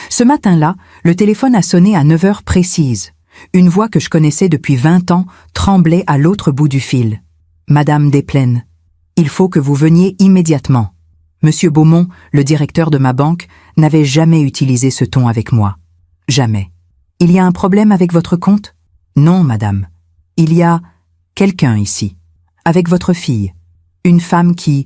Ce matin-là, le téléphone a sonné à 9 heures précises. Une voix que je connaissais depuis 20 ans tremblait à l'autre bout du fil. « Madame Desplaines, il faut que vous veniez immédiatement. » Monsieur Beaumont, le directeur de ma banque, n'avait jamais utilisé ce ton avec moi. Jamais. « Il y a un problème avec votre compte ? » ?»« Non, madame. Il y a quelqu'un ici. Avec votre fille. Une femme qui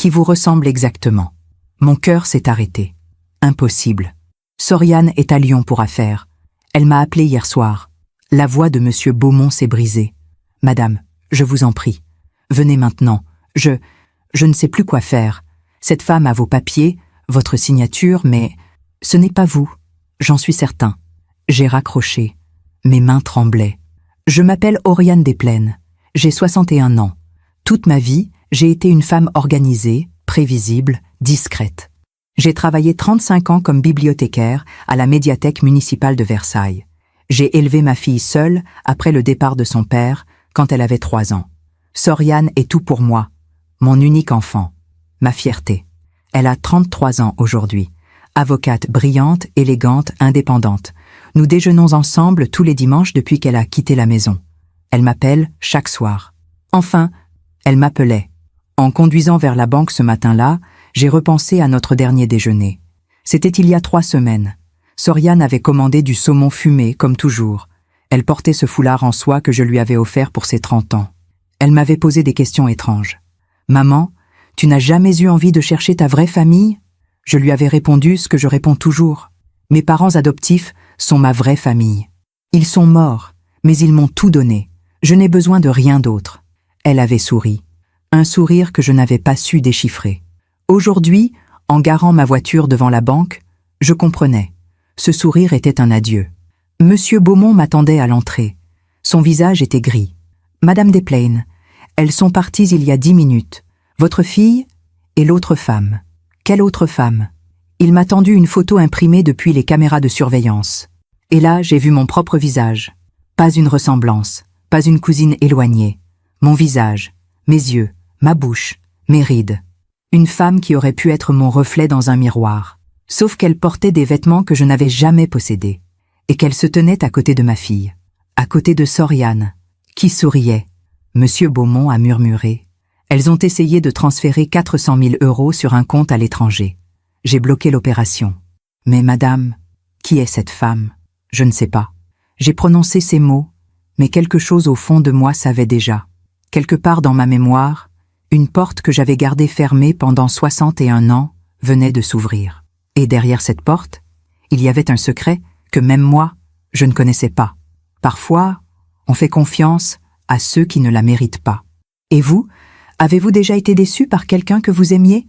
vous ressemble exactement. » Mon cœur s'est arrêté. Impossible. Soriane est à Lyon pour affaires. Elle m'a appelé hier soir. La voix de monsieur Beaumont s'est brisée. « Madame, je vous en prie. Venez maintenant. Je ne sais plus quoi faire. Cette femme a vos papiers, votre signature, mais ce n'est pas vous. J'en suis certain. » J'ai raccroché. Mes mains tremblaient. « Je m'appelle Oriane Desplaines. J'ai 61 ans. Toute ma vie, j'ai été une femme organisée, prévisible, discrète. J'ai travaillé 35 ans comme bibliothécaire à la médiathèque municipale de Versailles. J'ai élevé ma fille seule après le départ de son père quand elle avait 3 ans. Soriane est tout pour moi, mon unique enfant, ma fierté. Elle a 33 ans aujourd'hui, avocate brillante, élégante, indépendante. Nous déjeunons ensemble tous les dimanches depuis qu'elle a quitté la maison. Elle m'appelle chaque soir. Enfin, elle m'appelait. En conduisant vers la banque ce matin-là, j'ai repensé à notre dernier déjeuner. C'était il y a 3 semaines. Soriane avait commandé du saumon fumé, comme toujours. Elle portait ce foulard en soie que je lui avais offert pour ses 30 ans. Elle m'avait posé des questions étranges. « Maman, tu n'as jamais eu envie de chercher ta vraie famille ?» Je lui avais répondu ce que je réponds toujours. Mes parents adoptifs sont ma vraie famille. Ils sont morts, mais ils m'ont tout donné. Je n'ai besoin de rien d'autre. Elle avait souri. Un sourire que je n'avais pas su déchiffrer. Aujourd'hui, en garant ma voiture devant la banque, je comprenais. Ce sourire était un adieu. Monsieur Beaumont m'attendait à l'entrée. Son visage était gris. « Madame Desplaines, elles sont parties il y a 10 minutes. Votre fille et l'autre femme. » « Quelle autre femme ?» Il m'a tendu une photo imprimée depuis les caméras de surveillance. Et là, j'ai vu mon propre visage. Pas une ressemblance, pas une cousine éloignée. Mon visage, mes yeux, ma bouche, mes rides. Une femme qui aurait pu être mon reflet dans un miroir. Sauf qu'elle portait des vêtements que je n'avais jamais possédés. Et qu'elle se tenait à côté de ma fille. À côté de Soriane, qui souriait. Monsieur Beaumont a murmuré. Elles ont essayé de transférer 400 000 € sur un compte à l'étranger. J'ai bloqué l'opération. Mais madame, qui est cette femme? Je ne sais pas. J'ai prononcé ces mots, mais quelque chose au fond de moi savait déjà. Quelque part dans ma mémoire, une porte que j'avais gardée fermée pendant 61 ans venait de s'ouvrir. Et derrière cette porte, il y avait un secret que même moi, je ne connaissais pas. Parfois, on fait confiance à ceux qui ne la méritent pas. Et vous, avez-vous déjà été déçu par quelqu'un que vous aimiez?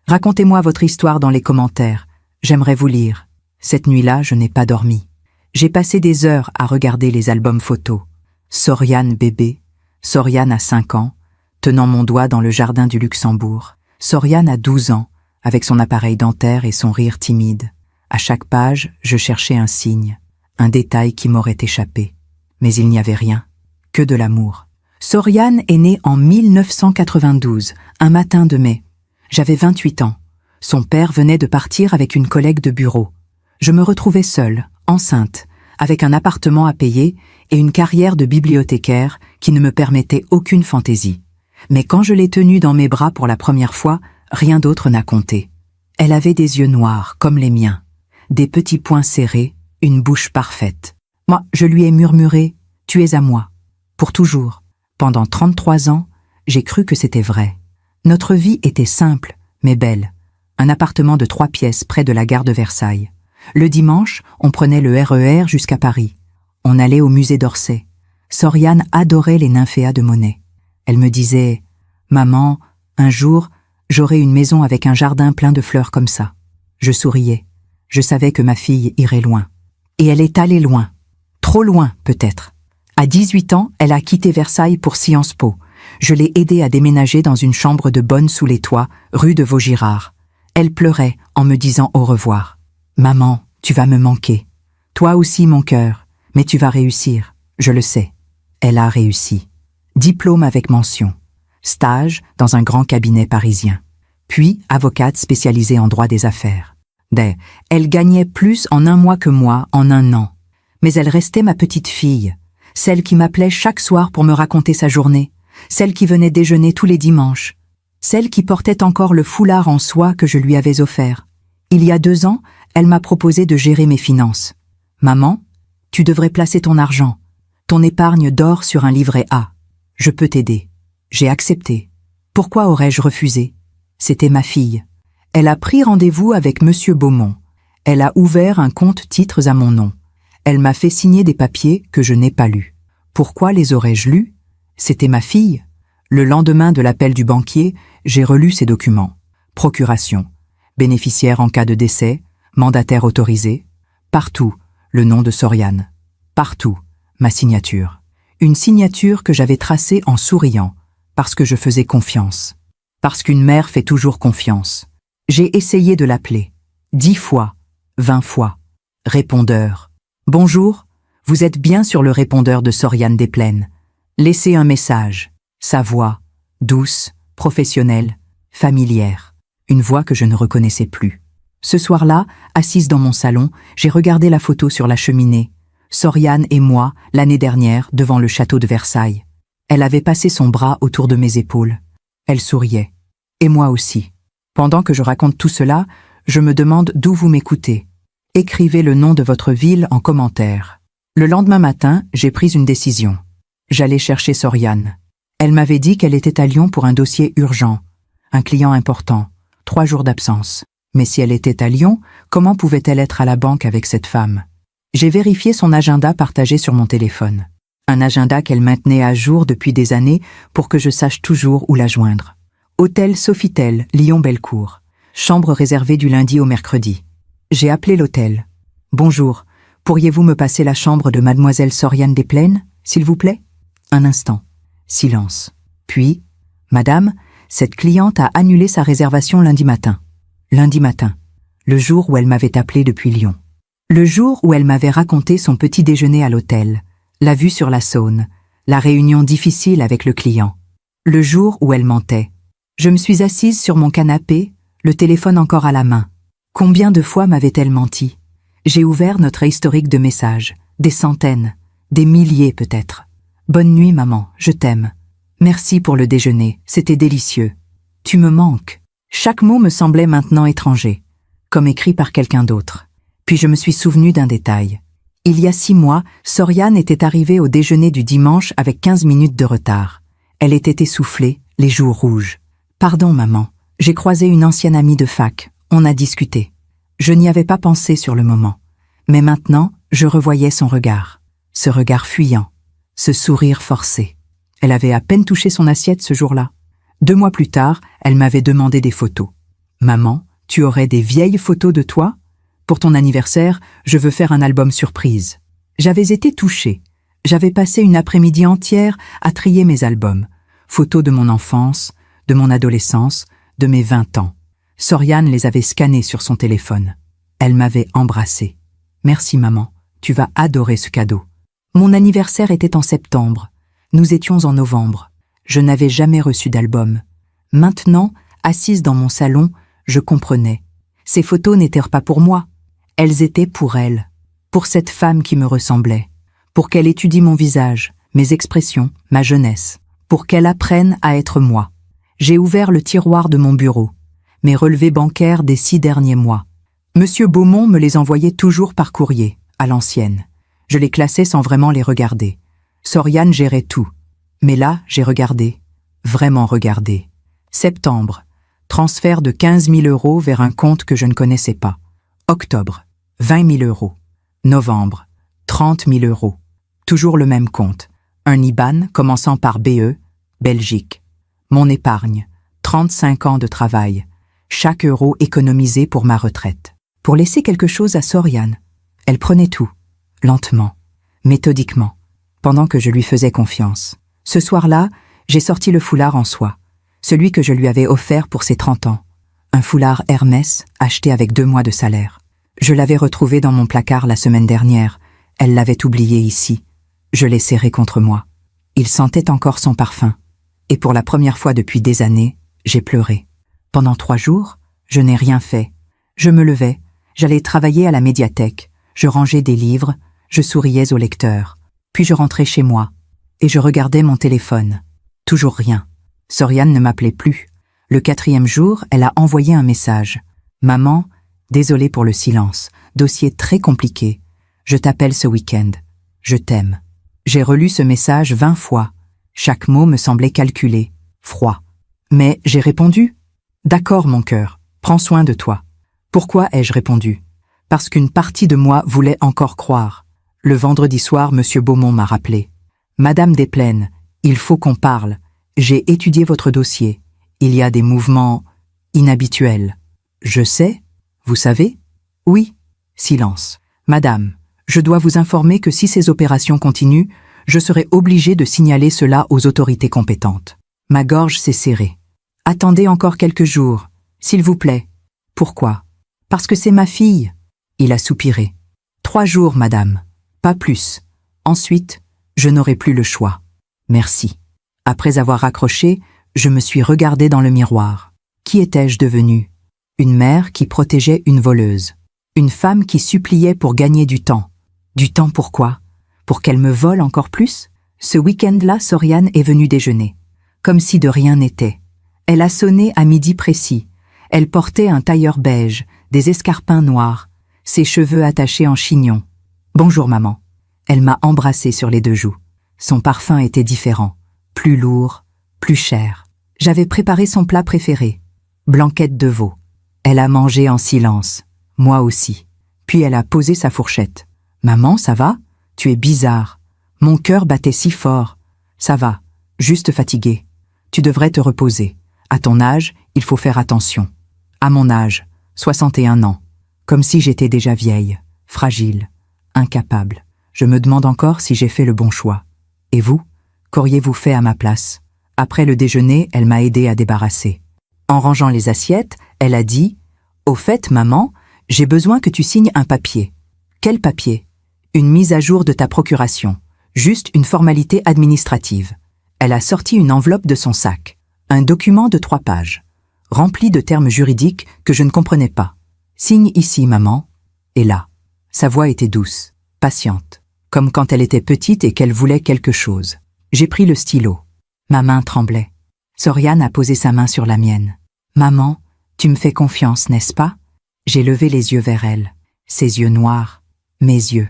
Racontez-moi votre histoire dans les commentaires. J'aimerais vous lire. Cette nuit-là, je n'ai pas dormi. J'ai passé des heures à regarder les albums photos. Soriane bébé, Soriane à 5 ans, tenant mon doigt dans le jardin du Luxembourg. Soriane à 12 ans, avec son appareil dentaire et son rire timide. À chaque page, je cherchais un signe, un détail qui m'aurait échappé. Mais il n'y avait rien, que de l'amour. Soriane est née en 1992, un matin de mai. J'avais 28 ans. Son père venait de partir avec une collègue de bureau. Je me retrouvais seule, enceinte, avec un appartement à payer et une carrière de bibliothécaire qui ne me permettait aucune fantaisie. Mais quand je l'ai tenue dans mes bras pour la première fois, rien d'autre n'a compté. Elle avait des yeux noirs, comme les miens, des petits poings serrés, une bouche parfaite. Moi, je lui ai murmuré « Tu es à moi, pour toujours ». Pendant 33 ans, j'ai cru que c'était vrai. Notre vie était simple, mais belle. Un appartement de 3 pièces près de la gare de Versailles. Le dimanche, on prenait le RER jusqu'à Paris. On allait au musée d'Orsay. Soriane adorait les nymphéas de Monet. Elle me disait « Maman, un jour, j'aurai une maison avec un jardin plein de fleurs comme ça. » Je souriais. Je savais que ma fille irait loin. Et elle est allée loin. Trop loin, peut-être. À 18 ans, elle a quitté Versailles pour Sciences Po. Je l'ai aidée à déménager dans une chambre de bonne sous les toits, rue de Vaugirard. Elle pleurait en me disant au revoir. « Maman, tu vas me manquer. Toi aussi, mon cœur, mais tu vas réussir, je le sais. » Elle a réussi. Diplôme avec mention. Stage dans un grand cabinet parisien. Puis avocate spécialisée en droit des affaires. Elle gagnait plus en un mois que moi en un an. Mais elle restait ma petite fille, celle qui m'appelait chaque soir pour me raconter sa journée, celle qui venait déjeuner tous les dimanches, celle qui portait encore le foulard en soie que je lui avais offert. Il y a 2 ans, elle m'a proposé de gérer mes finances. « Maman, tu devrais placer ton argent. Ton épargne dort sur un livret A. Je peux t'aider. » J'ai accepté. Pourquoi aurais-je refusé? C'était ma fille. Elle a pris rendez-vous avec Monsieur Beaumont. Elle a ouvert un compte titres à mon nom. Elle m'a fait signer des papiers que je n'ai pas lus. Pourquoi les aurais-je lus? C'était ma fille. Le lendemain de l'appel du banquier, j'ai relu ces documents. Procuration, bénéficiaire en cas de décès, mandataire autorisé. Partout, le nom de Soriane. Partout, ma signature. Une signature que j'avais tracée en souriant, parce que je faisais confiance. Parce qu'une mère fait toujours confiance. J'ai essayé de l'appeler. 10 fois, 20 fois. Répondeur. Bonjour, vous êtes bien sur le répondeur de Soriane Desplaines. Laissez un message. Sa voix, douce, professionnelle, familière. Une voix que je ne reconnaissais plus. Ce soir-là, assise dans mon salon, j'ai regardé la photo sur la cheminée. Soriane et moi, l'année dernière, devant le château de Versailles. Elle avait passé son bras autour de mes épaules. Elle souriait. Et moi aussi. Pendant que je raconte tout cela, je me demande d'où vous m'écoutez. Écrivez le nom de votre ville en commentaire. Le lendemain matin, j'ai pris une décision. J'allais chercher Soriane. Elle m'avait dit qu'elle était à Lyon pour un dossier urgent. Un client important. 3 jours d'absence. Mais si elle était à Lyon, comment pouvait-elle être à la banque avec cette femme? J'ai vérifié son agenda partagé sur mon téléphone. Un agenda qu'elle maintenait à jour depuis des années pour que je sache toujours où la joindre. Hôtel Sofitel, Lyon-Bellecour. Chambre réservée du lundi au mercredi. J'ai appelé l'hôtel. Bonjour, pourriez-vous me passer la chambre de mademoiselle Soriane Desplaines, s'il vous plaît? Un instant. Silence. Puis, Madame, cette cliente a annulé sa réservation lundi matin. Lundi matin. Le jour où elle m'avait appelé depuis Lyon. Le jour où elle m'avait raconté son petit déjeuner à l'hôtel, la vue sur la Saône, la réunion difficile avec le client. Le jour où elle mentait. Je me suis assise sur mon canapé, le téléphone encore à la main. Combien de fois m'avait-elle menti? J'ai ouvert notre historique de messages, des centaines, des milliers peut-être. Bonne nuit maman, je t'aime. Merci pour le déjeuner, c'était délicieux. Tu me manques. Chaque mot me semblait maintenant étranger, comme écrit par quelqu'un d'autre. Puis je me suis souvenu d'un détail. Il y a 6 mois, Soriane était arrivée au déjeuner du dimanche avec 15 minutes de retard. Elle était essoufflée, les joues rouges. Pardon maman, j'ai croisé une ancienne amie de fac, on a discuté. Je n'y avais pas pensé sur le moment. Mais maintenant, je revoyais son regard. Ce regard fuyant, ce sourire forcé. Elle avait à peine touché son assiette ce jour-là. 2 mois plus tard, elle m'avait demandé des photos. Maman, tu aurais des vieilles photos de toi? Pour ton anniversaire, je veux faire un album surprise. J'avais été touchée. J'avais passé une après-midi entière à trier mes albums. Photos de mon enfance, de mon adolescence, de mes 20 ans. Soriane les avait scannés sur son téléphone. Elle m'avait embrassée. Merci maman, tu vas adorer ce cadeau. Mon anniversaire était en septembre. Nous étions en novembre. Je n'avais jamais reçu d'album. Maintenant, assise dans mon salon, je comprenais. Ces photos n'étaient pas pour moi. Elles étaient pour elle, pour cette femme qui me ressemblait, pour qu'elle étudie mon visage, mes expressions, ma jeunesse, pour qu'elle apprenne à être moi. J'ai ouvert le tiroir de mon bureau, mes relevés bancaires des 6 derniers mois. Monsieur Beaumont me les envoyait toujours par courrier, à l'ancienne. Je les classais sans vraiment les regarder. Soriane gérait tout. Mais là, j'ai regardé, vraiment regardé. Septembre, transfert de 15 000 € vers un compte que je ne connaissais pas. Octobre, 20 000 €. Novembre, 30 000 €. Toujours le même compte. Un IBAN commençant par BE, Belgique. Mon épargne, 35 ans de travail. Chaque euro économisé pour ma retraite. Pour laisser quelque chose à Soriane. Elle prenait tout, lentement, méthodiquement, pendant que je lui faisais confiance. Ce soir-là, j'ai sorti le foulard en soie, celui que je lui avais offert pour ses 30 ans. Un foulard Hermès acheté avec 2 mois de salaire. Je l'avais retrouvé dans mon placard la semaine dernière. Elle l'avait oublié ici. Je l'ai serré contre moi. Il sentait encore son parfum. Et pour la première fois depuis des années, j'ai pleuré. Pendant 3 jours, je n'ai rien fait. Je me levais, J'allais travailler à la médiathèque, je rangeais des livres, je souriais au lecteur. Puis je rentrais chez moi, et je regardais mon téléphone. Toujours rien. Soriane ne m'appelait plus. Le 4e jour, elle a envoyé un message. « Maman, désolée pour le silence. Dossier très compliqué. Je t'appelle ce week-end. Je t'aime. » J'ai relu ce message 20 fois. Chaque mot me semblait calculé, froid. Mais j'ai répondu. « D'accord, mon cœur, prends soin de toi. » Pourquoi ai-je répondu? Parce qu'une partie de moi voulait encore croire. Le vendredi soir, Monsieur Beaumont m'a rappelé. « Madame Desplaines, il faut qu'on parle. J'ai étudié votre dossier. Il y a des mouvements inhabituels. » Je sais, vous savez? Oui. Silence. Madame, je dois vous informer que si ces opérations continuent, je serai obligé de signaler cela aux autorités compétentes. Ma gorge s'est serrée. Attendez encore quelques jours, s'il vous plaît. Pourquoi? Parce que c'est ma fille. Il a soupiré. 3 jours, madame. Pas plus. Ensuite, je n'aurai plus le choix. Merci. Après avoir raccroché, je me suis regardé dans le miroir. Qui étais-je devenue? Une mère qui protégeait une voleuse. Une femme qui suppliait pour gagner du temps. Du temps pourquoi? Pour qu'elle me vole encore plus? Ce week-end-là, Soriane est venue déjeuner. Comme si de rien n'était. Elle a sonné à midi précis. Elle portait un tailleur beige, des escarpins noirs, ses cheveux attachés en chignon. « Bonjour maman ». Elle m'a embrassée sur les 2 joues. Son parfum était différent, plus lourd, plus cher. J'avais préparé son plat préféré, blanquette de veau. Elle a mangé en silence, moi aussi. Puis elle a posé sa fourchette. « Maman, ça va? Tu es bizarre. Mon cœur battait si fort. Ça va, juste fatigué. Tu devrais te reposer. À ton âge, il faut faire attention. À mon âge, 61 ans. Comme si j'étais déjà vieille, fragile, incapable. Je me demande encore si j'ai fait le bon choix. Et vous, qu'auriez-vous fait à ma place? » Après le déjeuner, elle m'a aidé à débarrasser. En rangeant les assiettes, elle a dit « Au fait, maman, j'ai besoin que tu signes un papier. » « Quel papier? » « Une mise à jour de ta procuration. Juste une formalité administrative. » Elle a sorti une enveloppe de son sac. Un document de 3 pages, rempli de termes juridiques que je ne comprenais pas. « Signe ici, maman. » Et là, sa voix était douce, patiente, comme quand elle était petite et qu'elle voulait quelque chose. J'ai pris le stylo. Ma main tremblait. Soriane a posé sa main sur la mienne. « Maman, tu me fais confiance, n'est-ce pas ?» J'ai levé les yeux vers elle. Ses yeux noirs, mes yeux,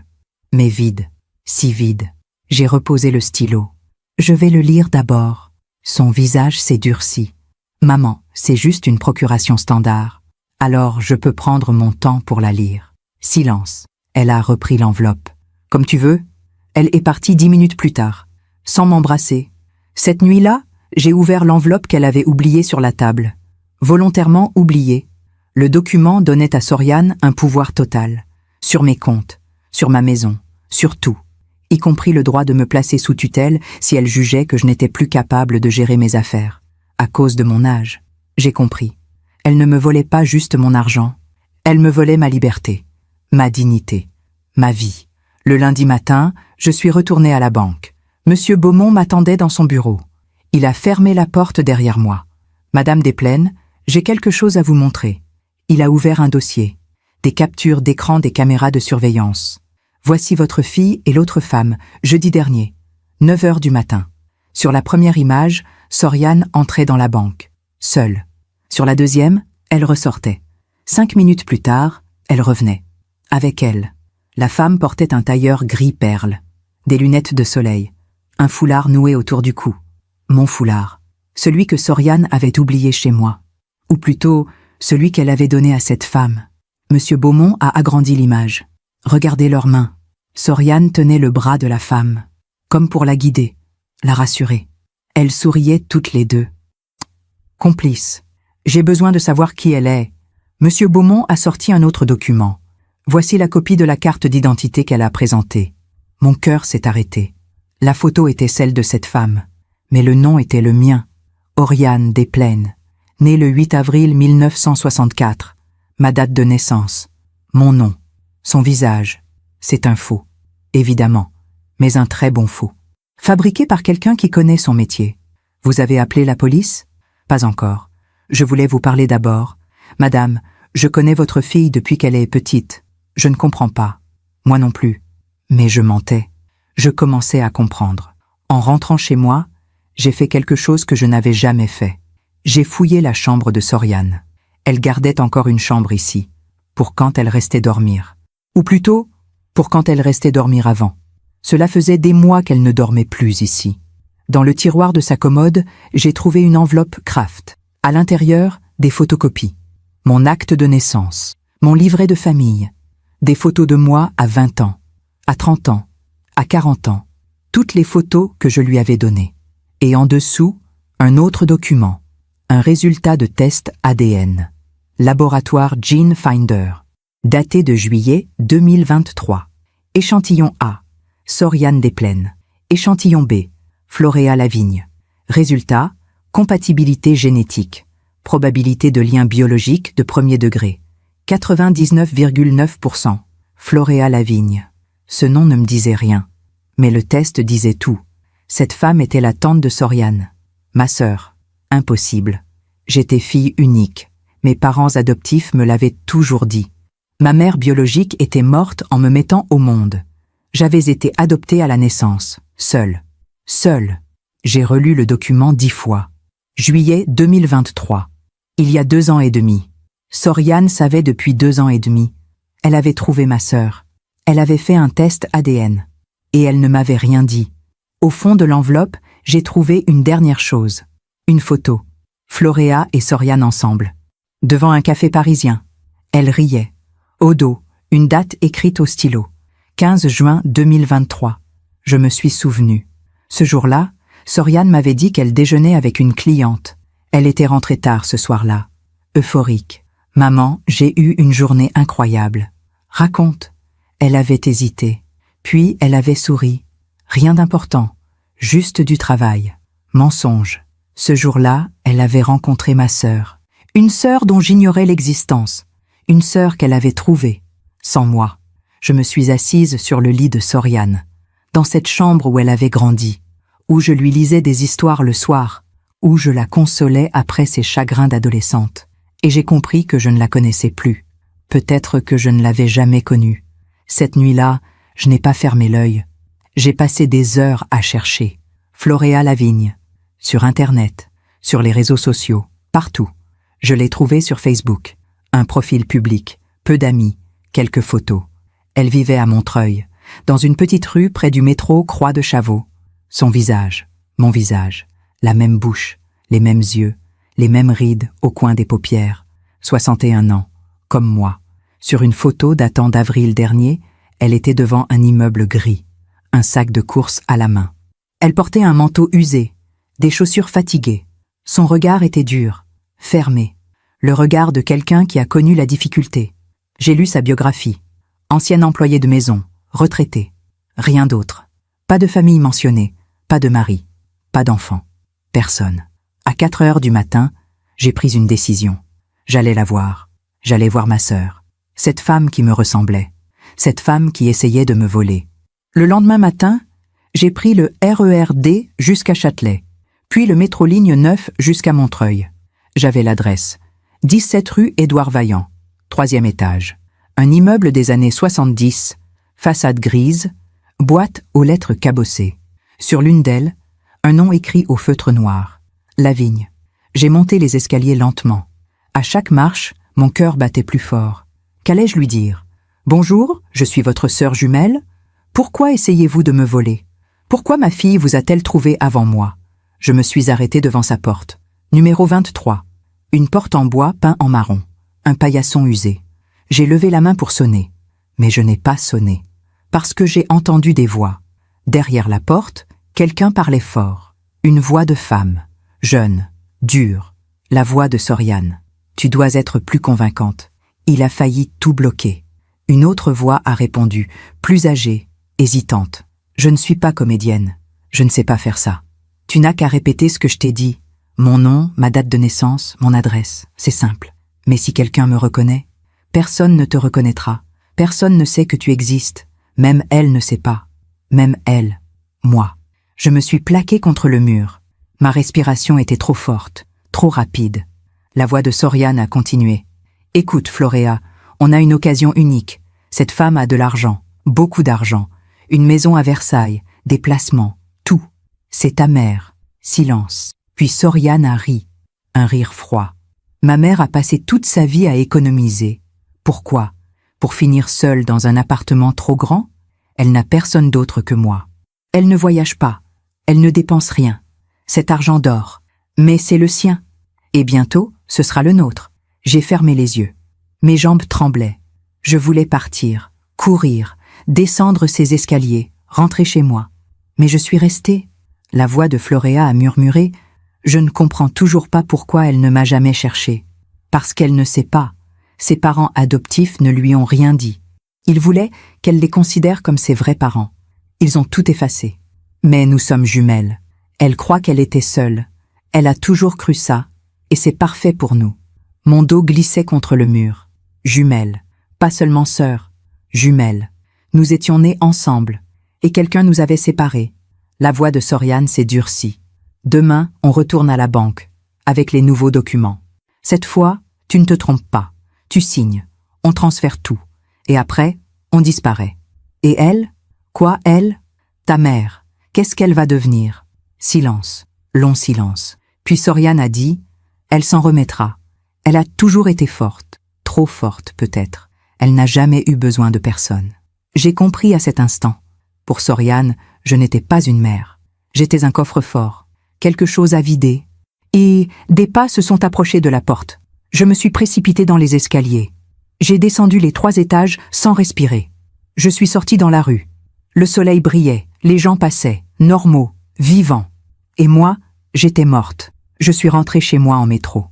mais vides, si vides. J'ai reposé le stylo. « Je vais le lire d'abord. » Son visage s'est durci. « Maman, c'est juste une procuration standard. Alors je peux prendre mon temps pour la lire. » Silence. Elle a repris l'enveloppe. « Comme tu veux. » Elle est partie 10 minutes plus tard, sans m'embrasser. Cette nuit-là, j'ai ouvert l'enveloppe qu'elle avait oubliée sur la table. Volontairement oubliée. Le document donnait à Soriane un pouvoir total. Sur mes comptes, sur ma maison, sur tout. Y compris le droit de me placer sous tutelle si elle jugeait que je n'étais plus capable de gérer mes affaires. À cause de mon âge. J'ai compris. Elle ne me volait pas juste mon argent. Elle me volait ma liberté, ma dignité, ma vie. Le lundi matin, je suis retournée à la banque. Monsieur Beaumont m'attendait dans son bureau. Il a fermé la porte derrière moi. « Madame Desplaines, j'ai quelque chose à vous montrer. » Il a ouvert un dossier. Des captures d'écran des caméras de surveillance. Voici votre fille et l'autre femme, jeudi dernier, 9 heures du matin. Sur la première image, Soriane entrait dans la banque, seule. Sur la deuxième, elle ressortait. 5 minutes plus tard, elle revenait. Avec elle, la femme portait un tailleur gris perle, des lunettes de soleil, un foulard noué autour du cou. Mon foulard, celui que Soriane avait oublié chez moi. Ou plutôt, celui qu'elle avait donné à cette femme. Monsieur Beaumont a agrandi l'image. Regardez leurs mains. Soriane tenait le bras de la femme, comme pour la guider, la rassurer. Elles souriaient toutes les deux. Complice. J'ai besoin de savoir qui elle est. Monsieur Beaumont a sorti un autre document. Voici la copie de la carte d'identité qu'elle a présentée. Mon cœur s'est arrêté. La photo était celle de cette femme, mais le nom était le mien. Oriane Desplaines, née le 8 avril 1964. Ma date de naissance. Mon nom. Son visage. C'est un faux. Évidemment. Mais un très bon faux. Fabriqué par quelqu'un qui connaît son métier. Vous avez appelé la police? Pas encore. Je voulais vous parler d'abord. Madame, Je connais votre fille depuis qu'elle est petite. Je ne comprends pas. Moi non plus. Mais je mentais. Je commençais à comprendre. En rentrant chez moi, j'ai fait quelque chose que je n'avais jamais fait. J'ai fouillé la chambre de Soriane. Elle gardait encore une chambre ici, pour quand elle restait dormir. Ou plutôt, pour quand elle restait dormir avant. Cela faisait des mois qu'elle ne dormait plus ici. Dans le tiroir de sa commode, j'ai trouvé une enveloppe Kraft. À l'intérieur, des photocopies. Mon acte de naissance, mon livret de famille, des photos de moi à 20 ans, à 30 ans, à 40 ans, toutes les photos que je lui avais données. Et en dessous, un autre document, un résultat de test ADN. Laboratoire Gene Finder, daté de juillet 2023. Échantillon A, Soriane Desplaines. Échantillon B, Floréa Lavigne. Résultat, compatibilité génétique. Probabilité de lien biologique de premier degré. 99,9%. Floréa Lavigne. Ce nom ne me disait rien. Mais le test disait tout. Cette femme était la tante de Soriane. Ma sœur. Impossible. J'étais fille unique. Mes parents adoptifs me l'avaient toujours dit. Ma mère biologique était morte en me mettant au monde. J'avais été adoptée à la naissance, seule. Seule. J'ai relu le document 10 fois. Juillet 2023. Il y a 2 ans et demi. Soriane savait depuis 2 ans et demi. Elle avait trouvé ma sœur. Elle avait fait un test ADN. Et elle ne m'avait rien dit. Au fond de l'enveloppe, j'ai trouvé une dernière chose. Une photo. Floréa et Soriane ensemble. Devant un café parisien. Elle riait. Au dos, une date écrite au stylo. 15 juin 2023. Je me suis souvenu. Ce jour-là, Soriane m'avait dit qu'elle déjeunait avec une cliente. Elle était rentrée tard ce soir-là. Euphorique. Maman, j'ai eu une journée incroyable. Raconte. Elle avait hésité. Puis elle avait souri. Rien d'important. Juste du travail. Mensonge. Ce jour-là, elle avait rencontré ma sœur. Une sœur dont j'ignorais l'existence. Une sœur qu'elle avait trouvée. Sans moi. Je me suis assise sur le lit de Soriane. Dans cette chambre où elle avait grandi. Où je lui lisais des histoires le soir. Où je la consolais après ses chagrins d'adolescente. Et j'ai compris que je ne la connaissais plus. Peut-être que je ne l'avais jamais connue. Cette nuit-là, je n'ai pas fermé l'œil. J'ai passé des heures à chercher. Floréa Lavigne. Sur Internet, sur les réseaux sociaux, partout. Je l'ai trouvée sur Facebook. Un profil public, peu d'amis, quelques photos. Elle vivait à Montreuil, dans une petite rue près du métro Croix de Chavaux. Son visage, mon visage, la même bouche, les mêmes yeux, les mêmes rides au coin des paupières. 61 ans, comme moi. Sur une photo datant d'avril dernier, elle était devant un immeuble gris, un sac de course à la main. Elle portait un manteau usé, des chaussures fatiguées. Son regard était dur, fermé. Le regard de quelqu'un qui a connu la difficulté. J'ai lu sa biographie. Ancienne employée de maison, retraitée. Rien d'autre. Pas de famille mentionnée, pas de mari, pas d'enfant. Personne. À 4 heures du matin, j'ai pris une décision. J'allais la voir. J'allais voir ma sœur. Cette femme qui me ressemblait. Cette femme qui essayait de me voler. Le lendemain matin, j'ai pris le RER-D jusqu'à Châtelet, puis le métro ligne 9 jusqu'à Montreuil. J'avais l'adresse. 17 rue Édouard Vaillant, 3e étage. Un immeuble des années 70, façade grise, boîte aux lettres cabossées. Sur l'une d'elles, un nom écrit au feutre noir. Lavigne. J'ai monté les escaliers lentement. À chaque marche, mon cœur battait plus fort. Qu'allais-je lui dire? Bonjour, je suis votre sœur jumelle. Pourquoi essayez-vous de me voler? Pourquoi ma fille vous a-t-elle trouvé avant moi? Je me suis arrêtée devant sa porte. Numéro 23. Une porte en bois peint en marron. Un paillasson usé. J'ai levé la main pour sonner. Mais je n'ai pas sonné. Parce que j'ai entendu des voix. Derrière la porte, quelqu'un parlait fort. Une voix de femme. Jeune. Dure. La voix de Soriane. Tu dois être plus convaincante. Il a failli tout bloquer. Une autre voix a répondu, plus âgée, hésitante. Je ne suis pas comédienne. Je ne sais pas faire ça. Tu n'as qu'à répéter ce que je t'ai dit. Mon nom, ma date de naissance, mon adresse, c'est simple. Mais si quelqu'un me reconnaît, personne ne te reconnaîtra. Personne ne sait que tu existes. Même elle ne sait pas. Même elle. Moi. Je me suis plaqué contre le mur. Ma respiration était trop forte, trop rapide. La voix de Soriane a continué. Écoute, Floréa, on a une occasion unique. Cette femme a de l'argent, beaucoup d'argent, une maison à Versailles, des placements, tout. C'est ta mère. Silence. Puis Soriane a ri. Un rire froid. Ma mère a passé toute sa vie à économiser. Pourquoi? Pour finir seule dans un appartement trop grand? Elle n'a personne d'autre que moi. Elle ne voyage pas. Elle ne dépense rien. Cet argent dort. Mais c'est le sien. Et bientôt, ce sera le nôtre. J'ai fermé les yeux. Mes jambes tremblaient. Je voulais partir, courir, descendre ces escaliers, rentrer chez moi. Mais je suis restée. La voix de Floréa a murmuré « Je ne comprends toujours pas pourquoi elle ne m'a jamais cherchée. Parce qu'elle ne sait pas. Ses parents adoptifs ne lui ont rien dit. Ils voulaient qu'elle les considère comme ses vrais parents. Ils ont tout effacé. Mais nous sommes jumelles. Elle croit qu'elle était seule. Elle a toujours cru ça. Et c'est parfait pour nous. » Mon dos glissait contre le mur. Jumelles. Pas seulement sœurs. Jumelles. Nous étions nées ensemble. Et quelqu'un nous avait séparés. La voix de Soriane s'est durcie. Demain, on retourne à la banque, avec les nouveaux documents. Cette fois, tu ne te trompes pas. Tu signes. On transfère tout. Et après, on disparaît. Et elle? Quoi, elle? Ta mère. Qu'est-ce qu'elle va devenir? Silence. Long silence. Puis Soriane a dit, elle s'en remettra. Elle a toujours été forte. Trop forte, peut-être. Elle n'a jamais eu besoin de personne. J'ai compris à cet instant. Pour Soriane, je n'étais pas une mère. J'étais un coffre-fort, quelque chose à vider. Et des pas se sont approchés de la porte. Je me suis précipitée dans les escaliers. J'ai descendu les 3 étages sans respirer. Je suis sortie dans la rue. Le soleil brillait, les gens passaient, normaux, vivants. Et moi, j'étais morte. Je suis rentrée chez moi en métro.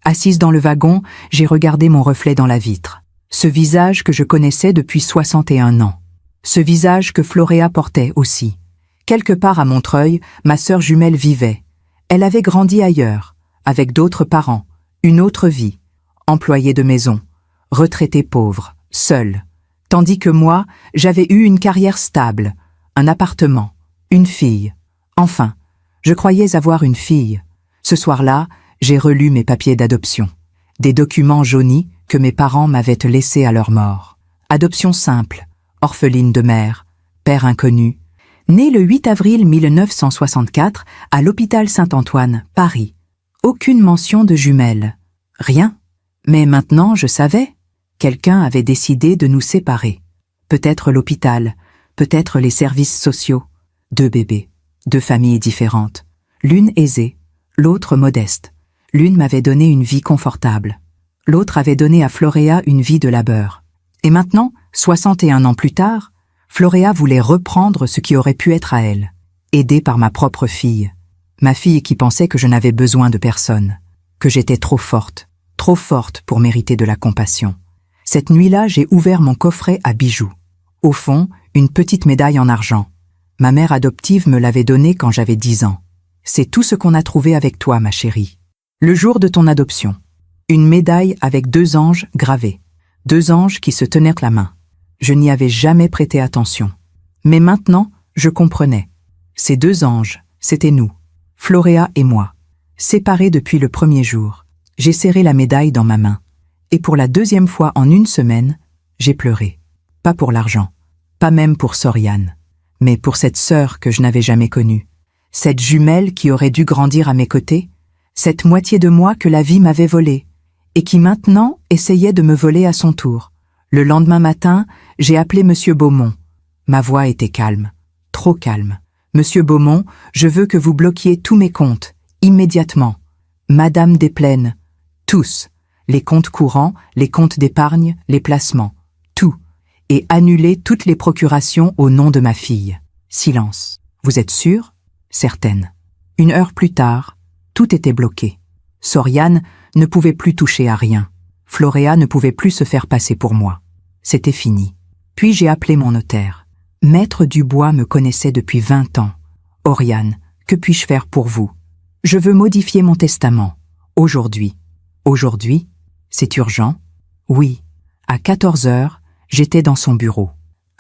Assise dans le wagon, j'ai regardé mon reflet dans la vitre. Ce visage que je connaissais depuis 61 ans. Ce visage que Floréa portait aussi. Quelque part à Montreuil, ma sœur jumelle vivait. Elle avait grandi ailleurs, avec d'autres parents, une autre vie. Employée de maison, retraitée pauvre, seule. Tandis que moi, j'avais eu une carrière stable, un appartement, une fille. Enfin, je croyais avoir une fille. Ce soir-là, j'ai relu mes papiers d'adoption. Des documents jaunis que mes parents m'avaient laissés à leur mort. Adoption simple, orpheline de mère, père inconnu. Née le 8 avril 1964 à l'hôpital Saint-Antoine, Paris. Aucune mention de jumelles. Rien. Mais maintenant, je savais. Quelqu'un avait décidé de nous séparer. Peut-être l'hôpital, peut-être les services sociaux. 2 bébés, 2 familles différentes. L'une aisée, l'autre modeste. L'une m'avait donné une vie confortable. L'autre avait donné à Floréa une vie de labeur. Et maintenant, 61 ans plus tard, Floréa voulait reprendre ce qui aurait pu être à elle, aidée par ma propre fille. Ma fille qui pensait que je n'avais besoin de personne, que j'étais trop forte pour mériter de la compassion. Cette nuit-là, j'ai ouvert mon coffret à bijoux. Au fond, une petite médaille en argent. Ma mère adoptive me l'avait donnée quand j'avais 10 ans. C'est tout ce qu'on a trouvé avec toi, ma chérie. Le jour de ton adoption. Une médaille avec 2 anges gravés. 2 anges qui se tenaient la main. Je n'y avais jamais prêté attention. Mais maintenant, je comprenais. Ces 2 anges, c'était nous, Floréa et moi. Séparés depuis le premier jour, j'ai serré la médaille dans ma main. Et pour la 2e fois en une semaine, j'ai pleuré. Pas pour l'argent, pas même pour Soriane, mais pour cette sœur que je n'avais jamais connue. Cette jumelle qui aurait dû grandir à mes côtés, cette moitié de moi que la vie m'avait volée, et qui maintenant essayait de me voler à son tour. Le lendemain matin, j'ai appelé Monsieur Beaumont. Ma voix était calme, trop calme. Monsieur Beaumont, je veux que vous bloquiez tous mes comptes, immédiatement. Madame Desplaines, tous. Les comptes courants, les comptes d'épargne, les placements, tout. Et annulez toutes les procurations au nom de ma fille. Silence. Vous êtes sûre? Certaine. 1 heure plus tard, tout était bloqué. Soriane ne pouvait plus toucher à rien. Floréa ne pouvait plus se faire passer pour moi. C'était fini. Puis j'ai appelé mon notaire. Maître Dubois me connaissait depuis 20 ans. Oriane, que puis-je faire pour vous? Je veux modifier mon testament. Aujourd'hui. Aujourd'hui? C'est urgent? Oui. À 14 heures, j'étais dans son bureau.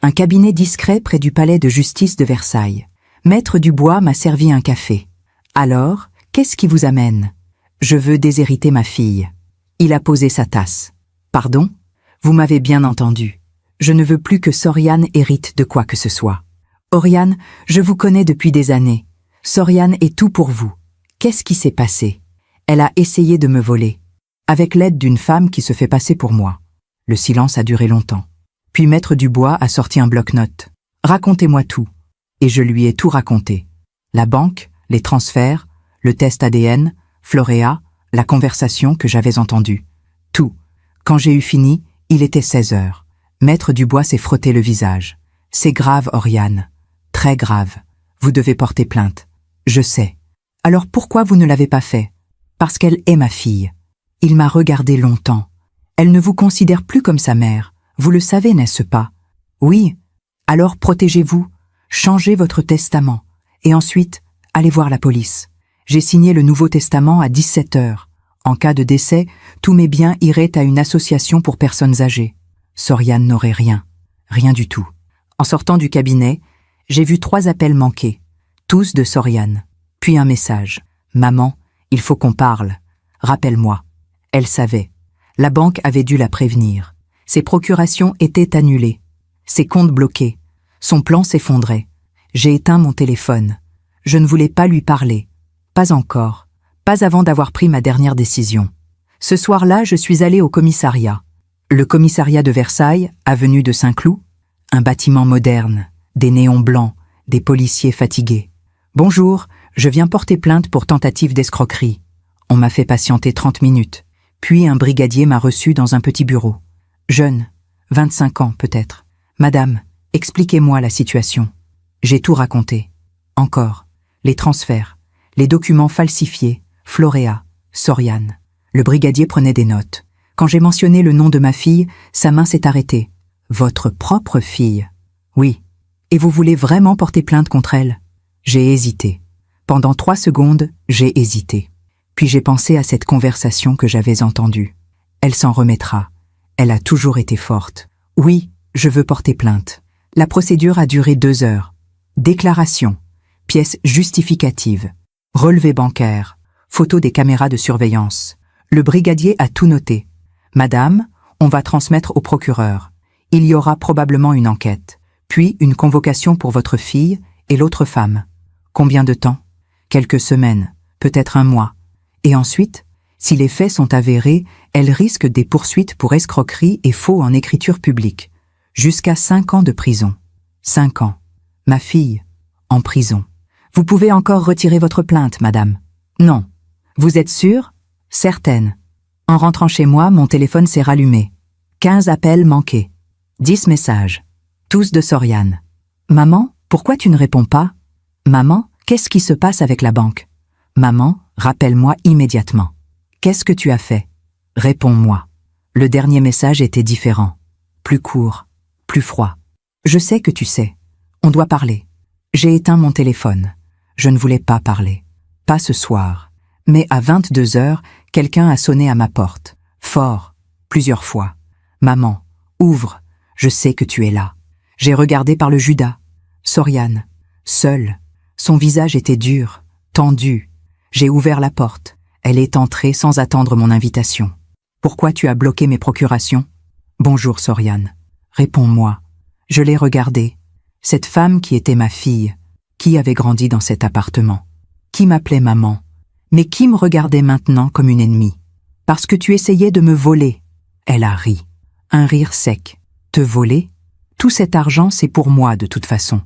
Un cabinet discret près du palais de justice de Versailles. Maître Dubois m'a servi un café. Alors, qu'est-ce qui vous amène? Je veux déshériter ma fille. Il a posé sa tasse. Pardon? Vous m'avez bien entendu. Je ne veux plus que Soriane hérite de quoi que ce soit. Oriane, je vous connais depuis des années. Soriane est tout pour vous. Qu'est-ce qui s'est passé? Elle a essayé de me voler, avec l'aide d'une femme qui se fait passer pour moi. Le silence a duré longtemps. Puis Maître Dubois a sorti un bloc-notes. Racontez-moi tout. Et je lui ai tout raconté. La banque, les transferts, le test ADN, Floréa, la conversation que j'avais entendue. Tout. Quand j'ai eu fini, il était 16 heures. Maître Dubois s'est frotté le visage. C'est grave, Oriane. Très grave. Vous devez porter plainte. Je sais. Alors pourquoi vous ne l'avez pas fait? Parce qu'elle est ma fille. Il m'a regardé longtemps. Elle ne vous considère plus comme sa mère. Vous le savez, n'est-ce pas? Oui. Alors protégez-vous. Changez votre testament. Et ensuite, allez voir la police. J'ai signé le Nouveau Testament à 17 heures. En cas de décès, tous mes biens iraient à une association pour personnes âgées. Soriane n'aurait rien. Rien du tout. En sortant du cabinet, j'ai vu 3 appels manqués. Tous de Soriane. Puis un message. Maman, il faut qu'on parle. Rappelle-moi. Elle savait. La banque avait dû la prévenir. Ses procurations étaient annulées. Ses comptes bloqués. Son plan s'effondrait. J'ai éteint mon téléphone. Je ne voulais pas lui parler. Pas encore. Pas avant d'avoir pris ma dernière décision. Ce soir-là, je suis allée au commissariat. Le commissariat de Versailles, avenue de Saint-Cloud. Un bâtiment moderne, des néons blancs, des policiers fatigués. Bonjour, je viens porter plainte pour tentative d'escroquerie. On m'a fait patienter 30 minutes. Puis un brigadier m'a reçu dans un petit bureau. Jeune, 25 ans peut-être. Madame, expliquez-moi la situation. J'ai tout raconté. Encore. Les transferts, les documents falsifiés, Floréa, Soriane. Le brigadier prenait des notes. Quand j'ai mentionné le nom de ma fille, sa main s'est arrêtée. Votre propre fille? Oui. Et vous voulez vraiment porter plainte contre elle? J'ai hésité. Pendant 3 secondes, j'ai hésité. Puis j'ai pensé à cette conversation que j'avais entendue. Elle s'en remettra. Elle a toujours été forte. Oui, je veux porter plainte. La procédure a duré 2 heures. Déclaration, pièce justificative, relevé bancaire, photo des caméras de surveillance. Le brigadier a tout noté. Madame, on va transmettre au procureur. Il y aura probablement une enquête, puis une convocation pour votre fille et l'autre femme. Combien de temps? Quelques semaines, peut-être un mois. Et ensuite, si les faits sont avérés, elle risque des poursuites pour escroquerie et faux en écriture publique. Jusqu'à 5 ans de prison. 5 ans. Ma fille, en prison. Vous pouvez encore retirer votre plainte, madame. Non. Vous êtes sûre? Certaine. En rentrant chez moi, mon téléphone s'est rallumé. 15 appels manqués. 10 messages. Tous de Soriane. Maman, pourquoi tu ne réponds pas? Maman, qu'est-ce qui se passe avec la banque? Maman, rappelle-moi immédiatement. Qu'est-ce que tu as fait? Réponds-moi. Le dernier message était différent. Plus court, plus froid. Je sais que tu sais. On doit parler. J'ai éteint mon téléphone. Je ne voulais pas parler. Pas ce soir. Mais à 22 heures, quelqu'un a sonné à ma porte. Fort. Plusieurs fois. Maman, ouvre. Je sais que tu es là. J'ai regardé par le Judas. Soriane. Seule. Son visage était dur, tendu. J'ai ouvert la porte. Elle est entrée sans attendre mon invitation. Pourquoi tu as bloqué mes procurations? Bonjour Soriane. Réponds-moi. Je l'ai regardée. Cette femme qui était ma fille, qui avait grandi dans cet appartement, qui m'appelait maman, mais qui me regardait maintenant comme une ennemie. Parce que tu essayais de me voler. Elle a ri. Un rire sec. Te voler? Tout cet argent, c'est pour moi de toute façon.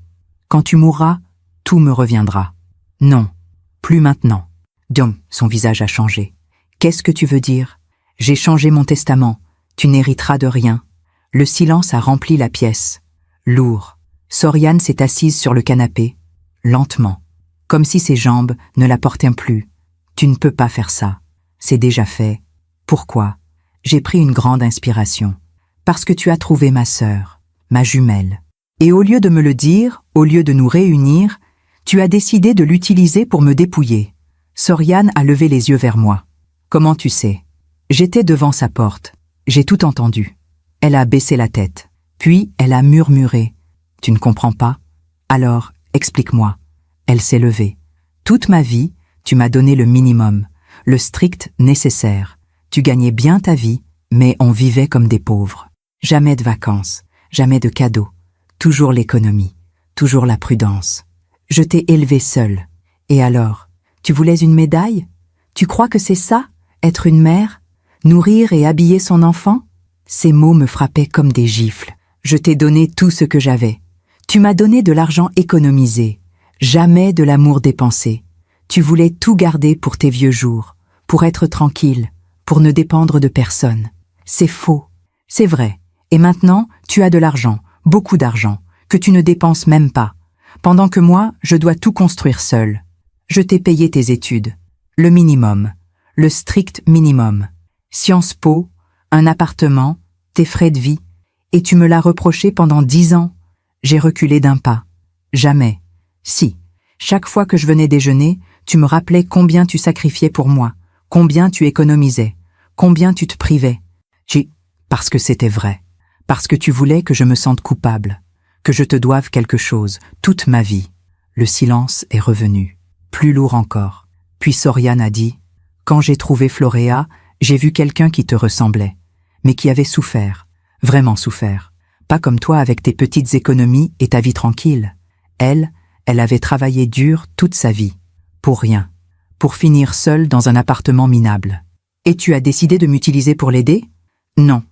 Quand tu mourras, tout me reviendra. Non, plus maintenant. Diom, son visage a changé. Qu'est-ce que tu veux dire? J'ai changé mon testament. Tu n'hériteras de rien. Le silence a rempli la pièce. Lourd. Soriane s'est assise sur le canapé, lentement, comme si ses jambes ne la portaient plus. Tu ne peux pas faire ça. C'est déjà fait. Pourquoi? J'ai pris une grande inspiration. Parce que tu as trouvé ma sœur, ma jumelle. Et au lieu de me le dire, au lieu de nous réunir, tu as décidé de l'utiliser pour me dépouiller. Soriane a levé les yeux vers moi. Comment tu sais? J'étais devant sa porte. J'ai tout entendu. Elle a baissé la tête. Puis elle a murmuré. Tu ne comprends pas? Alors, explique-moi. Elle s'est levée. Toute ma vie, tu m'as donné le minimum, le strict nécessaire. Tu gagnais bien ta vie Mais on vivait comme des pauvres. Jamais de vacances, jamais de cadeaux. Toujours l'économie, toujours la prudence. Je t'ai élevée seule. Et alors, tu voulais une médaille? Tu crois que c'est ça, être une mère? Nourrir et habiller son enfant? Ces mots me frappaient comme des gifles. Je t'ai donné tout ce que j'avais. Tu m'as donné de l'argent économisé, jamais de l'amour dépensé. Tu voulais tout garder pour tes vieux jours, pour être tranquille, pour ne dépendre de personne. C'est faux. C'est vrai. Et maintenant, tu as de l'argent, beaucoup d'argent, que tu ne dépenses même pas. Pendant que moi, je dois tout construire seul. Je t'ai payé tes études. Le minimum. Le strict minimum. Sciences Po, un appartement, tes frais de vie. Et tu me l'as reproché pendant 10 ans. J'ai reculé d'un pas. Jamais. Si. Chaque fois que je venais déjeuner, tu me rappelais combien tu sacrifiais pour moi, combien tu économisais, combien tu te privais. Parce que c'était vrai. Parce que tu voulais que je me sente coupable, que je te doive quelque chose, toute ma vie. Le silence est revenu, plus lourd encore. Puis Soriane a dit « Quand j'ai trouvé Floréa, j'ai vu quelqu'un qui te ressemblait, mais qui avait souffert, vraiment souffert. Pas comme toi avec tes petites économies et ta vie tranquille. Elle avait travaillé dur toute sa vie. Pour rien. Pour finir seule dans un appartement minable. Et tu as décidé de m'utiliser pour l'aider? Non.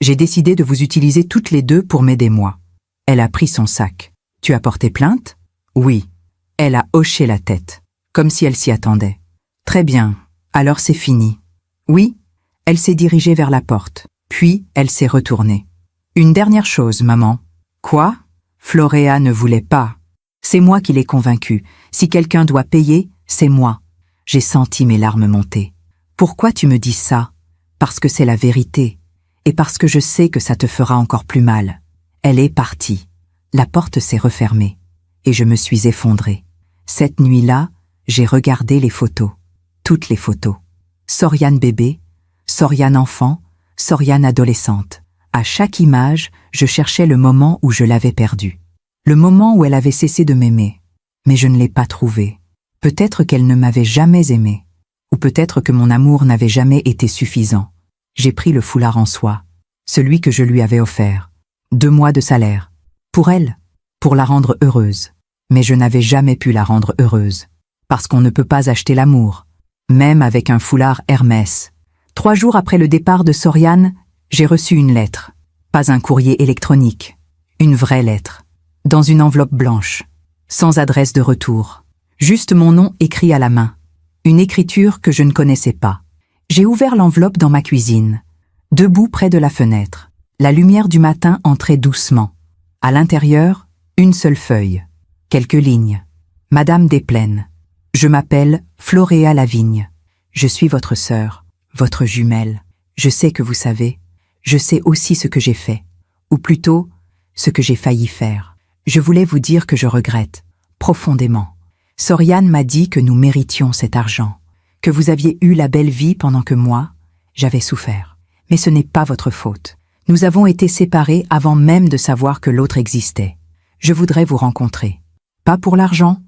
J'ai décidé de vous utiliser toutes les deux pour m'aider moi. Elle a pris son sac. Tu as porté plainte? Oui. Elle a hoché la tête, comme si elle s'y attendait. Très bien. Alors c'est fini. Oui. Elle s'est dirigée vers la porte. Puis elle s'est retournée. Une dernière chose, maman. Quoi? Floréa ne voulait pas. C'est moi qui l'ai convaincue. Si quelqu'un doit payer, c'est moi. J'ai senti mes larmes monter. Pourquoi tu me dis ça? Parce que c'est la vérité. Et parce que je sais que ça te fera encore plus mal. Elle est partie. La porte s'est refermée. Et je me suis effondrée. Cette nuit-là, j'ai regardé les photos. Toutes les photos. Soriane bébé, Soriane enfant, Soriane adolescente. À chaque image, je cherchais le moment où je l'avais perdue. Le moment où elle avait cessé de m'aimer. Mais je ne l'ai pas trouvé. Peut-être qu'elle ne m'avait jamais aimé. Ou peut-être que mon amour n'avait jamais été suffisant. J'ai pris le foulard en soie, celui que je lui avais offert. 2 mois de salaire. Pour elle, pour la rendre heureuse. Mais je n'avais jamais pu la rendre heureuse. Parce qu'on ne peut pas acheter l'amour, même avec un foulard Hermès. 3 jours après le départ de Soriane, j'ai reçu une lettre. Pas un courrier électronique. Une vraie lettre. Dans une enveloppe blanche. Sans adresse de retour. Juste mon nom écrit à la main. Une écriture que je ne connaissais pas. J'ai ouvert l'enveloppe dans ma cuisine. Debout près de la fenêtre. La lumière du matin entrait doucement. À l'intérieur, une seule feuille. Quelques lignes. Madame Desplaines. Je m'appelle Floréa Lavigne. Je suis votre sœur, votre jumelle. Je sais que vous savez. Je sais aussi ce que j'ai fait. Ou plutôt, ce que j'ai failli faire. Je voulais vous dire que je regrette, profondément. Soriane m'a dit que nous méritions cet argent, que vous aviez eu la belle vie pendant que moi, j'avais souffert. Mais ce n'est pas votre faute. Nous avons été séparés avant même de savoir que l'autre existait. Je voudrais vous rencontrer. Pas pour l'argent,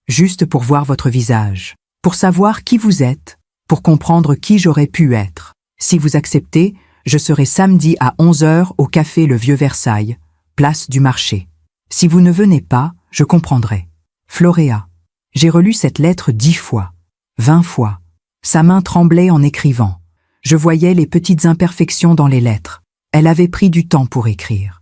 juste pour voir votre visage, pour savoir qui vous êtes, pour comprendre qui j'aurais pu être. Si vous acceptez, je serai samedi à 11h au café Le Vieux Versailles, place du Marché. Si vous ne venez pas, je comprendrai. Floréa. J'ai relu cette lettre 10 fois, 20 fois. Sa main tremblait en écrivant. Je voyais les petites imperfections dans les lettres. Elle avait pris du temps pour écrire.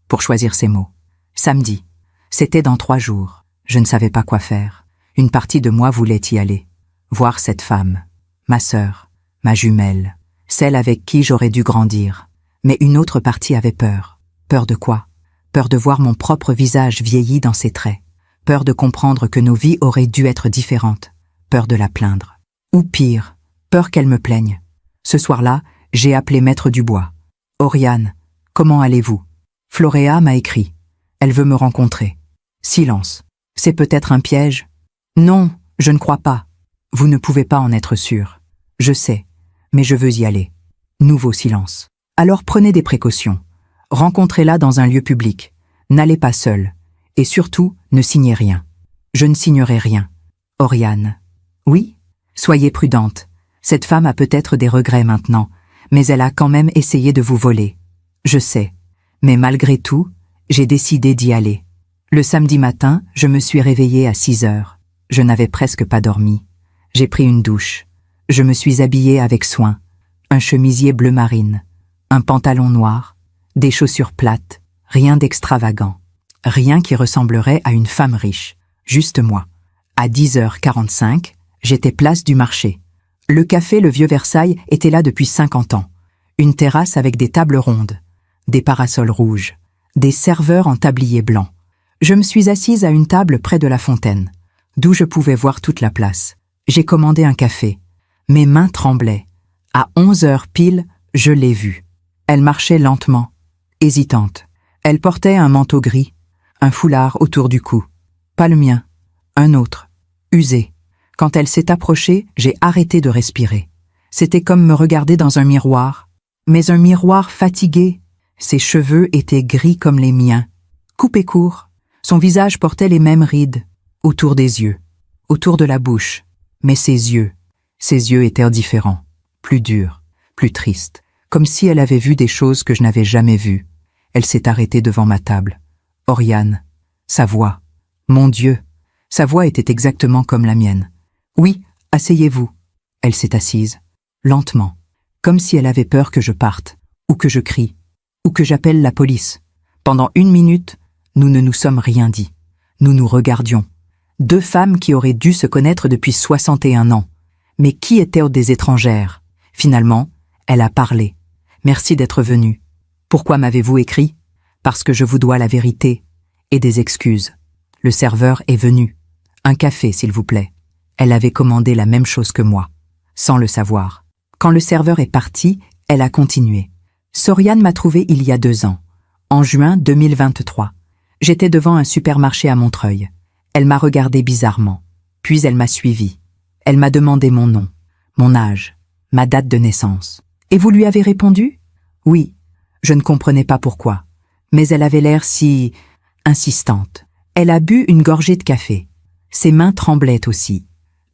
Pour choisir ses mots. Samedi. C'était dans 3 jours. Je ne savais pas quoi faire. Une partie de moi voulait y aller. Voir cette femme. Ma sœur. Ma jumelle. Celle avec qui j'aurais dû grandir. Mais une autre partie avait peur. Peur de quoi? Peur de voir mon propre visage vieilli dans ses traits. Peur de comprendre que nos vies auraient dû être différentes. Peur de la plaindre. Ou pire, peur qu'elle me plaigne. Ce soir-là, j'ai appelé Maître Dubois. « Oriane, comment allez-vous » Floréa m'a écrit. Elle veut me rencontrer. Silence. C'est peut-être un piège? Non, je ne crois pas. Vous ne pouvez pas en être sûr. Je sais, mais je veux y aller. Nouveau silence. Alors prenez des précautions. Rencontrez-la dans un lieu public. N'allez pas seul. Et surtout, ne signez rien. Je ne signerai rien. Oriane. Oui? Soyez prudente. Cette femme a peut-être des regrets maintenant, Mais elle a quand même essayé de vous voler. Je sais. Mais malgré tout, j'ai décidé d'y aller. Le samedi matin, je me suis réveillée à 6 heures. Je n'avais presque pas dormi. J'ai pris une douche. Je me suis habillée avec soin. Un chemisier bleu marine, un pantalon noir, des chaussures plates, rien d'extravagant. Rien qui ressemblerait à une femme riche. Juste moi. À 10h45, j'étais place du marché. Le café Le Vieux Versailles était là depuis 50 ans. Une terrasse avec des tables rondes, des parasols rouges, des serveurs en tablier blanc. Je me suis assise à une table près de la fontaine, d'où je pouvais voir toute la place. J'ai commandé un café. Mes mains tremblaient. À 11h pile, je l'ai vue. Elle marchait lentement, hésitante. Elle portait un manteau gris, un foulard autour du cou. Pas le mien, un autre, usé. Quand elle s'est approchée, j'ai arrêté de respirer. C'était comme me regarder dans un miroir, mais un miroir fatigué. Ses cheveux étaient gris comme les miens, coupés courts. Son visage portait les mêmes rides, autour des yeux, autour de la bouche. Mais ses yeux étaient différents, plus durs, plus tristes, comme si elle avait vu des choses que je n'avais jamais vues. Elle s'est arrêtée devant ma table. Oriane, sa voix, mon Dieu, sa voix était exactement comme la mienne. Oui, asseyez-vous. Elle s'est assise, lentement, comme si elle avait peur que je parte, ou que je crie, ou que j'appelle la police. Pendant 1 minute, nous ne nous sommes rien dit. Nous nous regardions. 2 femmes qui auraient dû se connaître depuis 61 ans. Mais qui étaient des étrangères? Finalement, elle a parlé. Merci d'être venue. Pourquoi m'avez-vous écrit? Parce que je vous dois la vérité et des excuses. Le serveur est venu. Un café, s'il vous plaît. Elle avait commandé la même chose que moi, sans le savoir. Quand le serveur est parti, elle a continué. Soriane m'a trouvée il y a 2 ans, en juin 2023. J'étais devant un supermarché à Montreuil. Elle m'a regardé bizarrement, puis elle m'a suivi. Elle m'a demandé mon nom, mon âge, ma date de naissance. Et vous lui avez répondu? Oui, je ne comprenais pas pourquoi, mais elle avait l'air si insistante. Elle a bu une gorgée de café. Ses mains tremblaient aussi.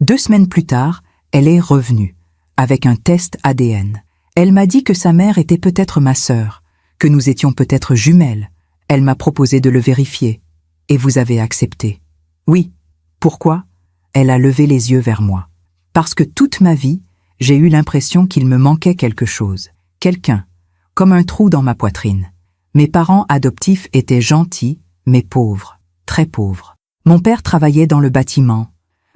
2 semaines plus tard, elle est revenue, avec un test ADN. Elle m'a dit que sa mère était peut-être ma sœur, que nous étions peut-être jumelles. Elle m'a proposé de le vérifier. Et vous avez accepté. Oui. Pourquoi? Elle a levé les yeux vers moi. Parce que toute ma vie, j'ai eu l'impression qu'il me manquait quelque chose. Quelqu'un. Comme un trou dans ma poitrine. Mes parents adoptifs étaient gentils, mais pauvres. Très pauvres. Mon père travaillait dans le bâtiment.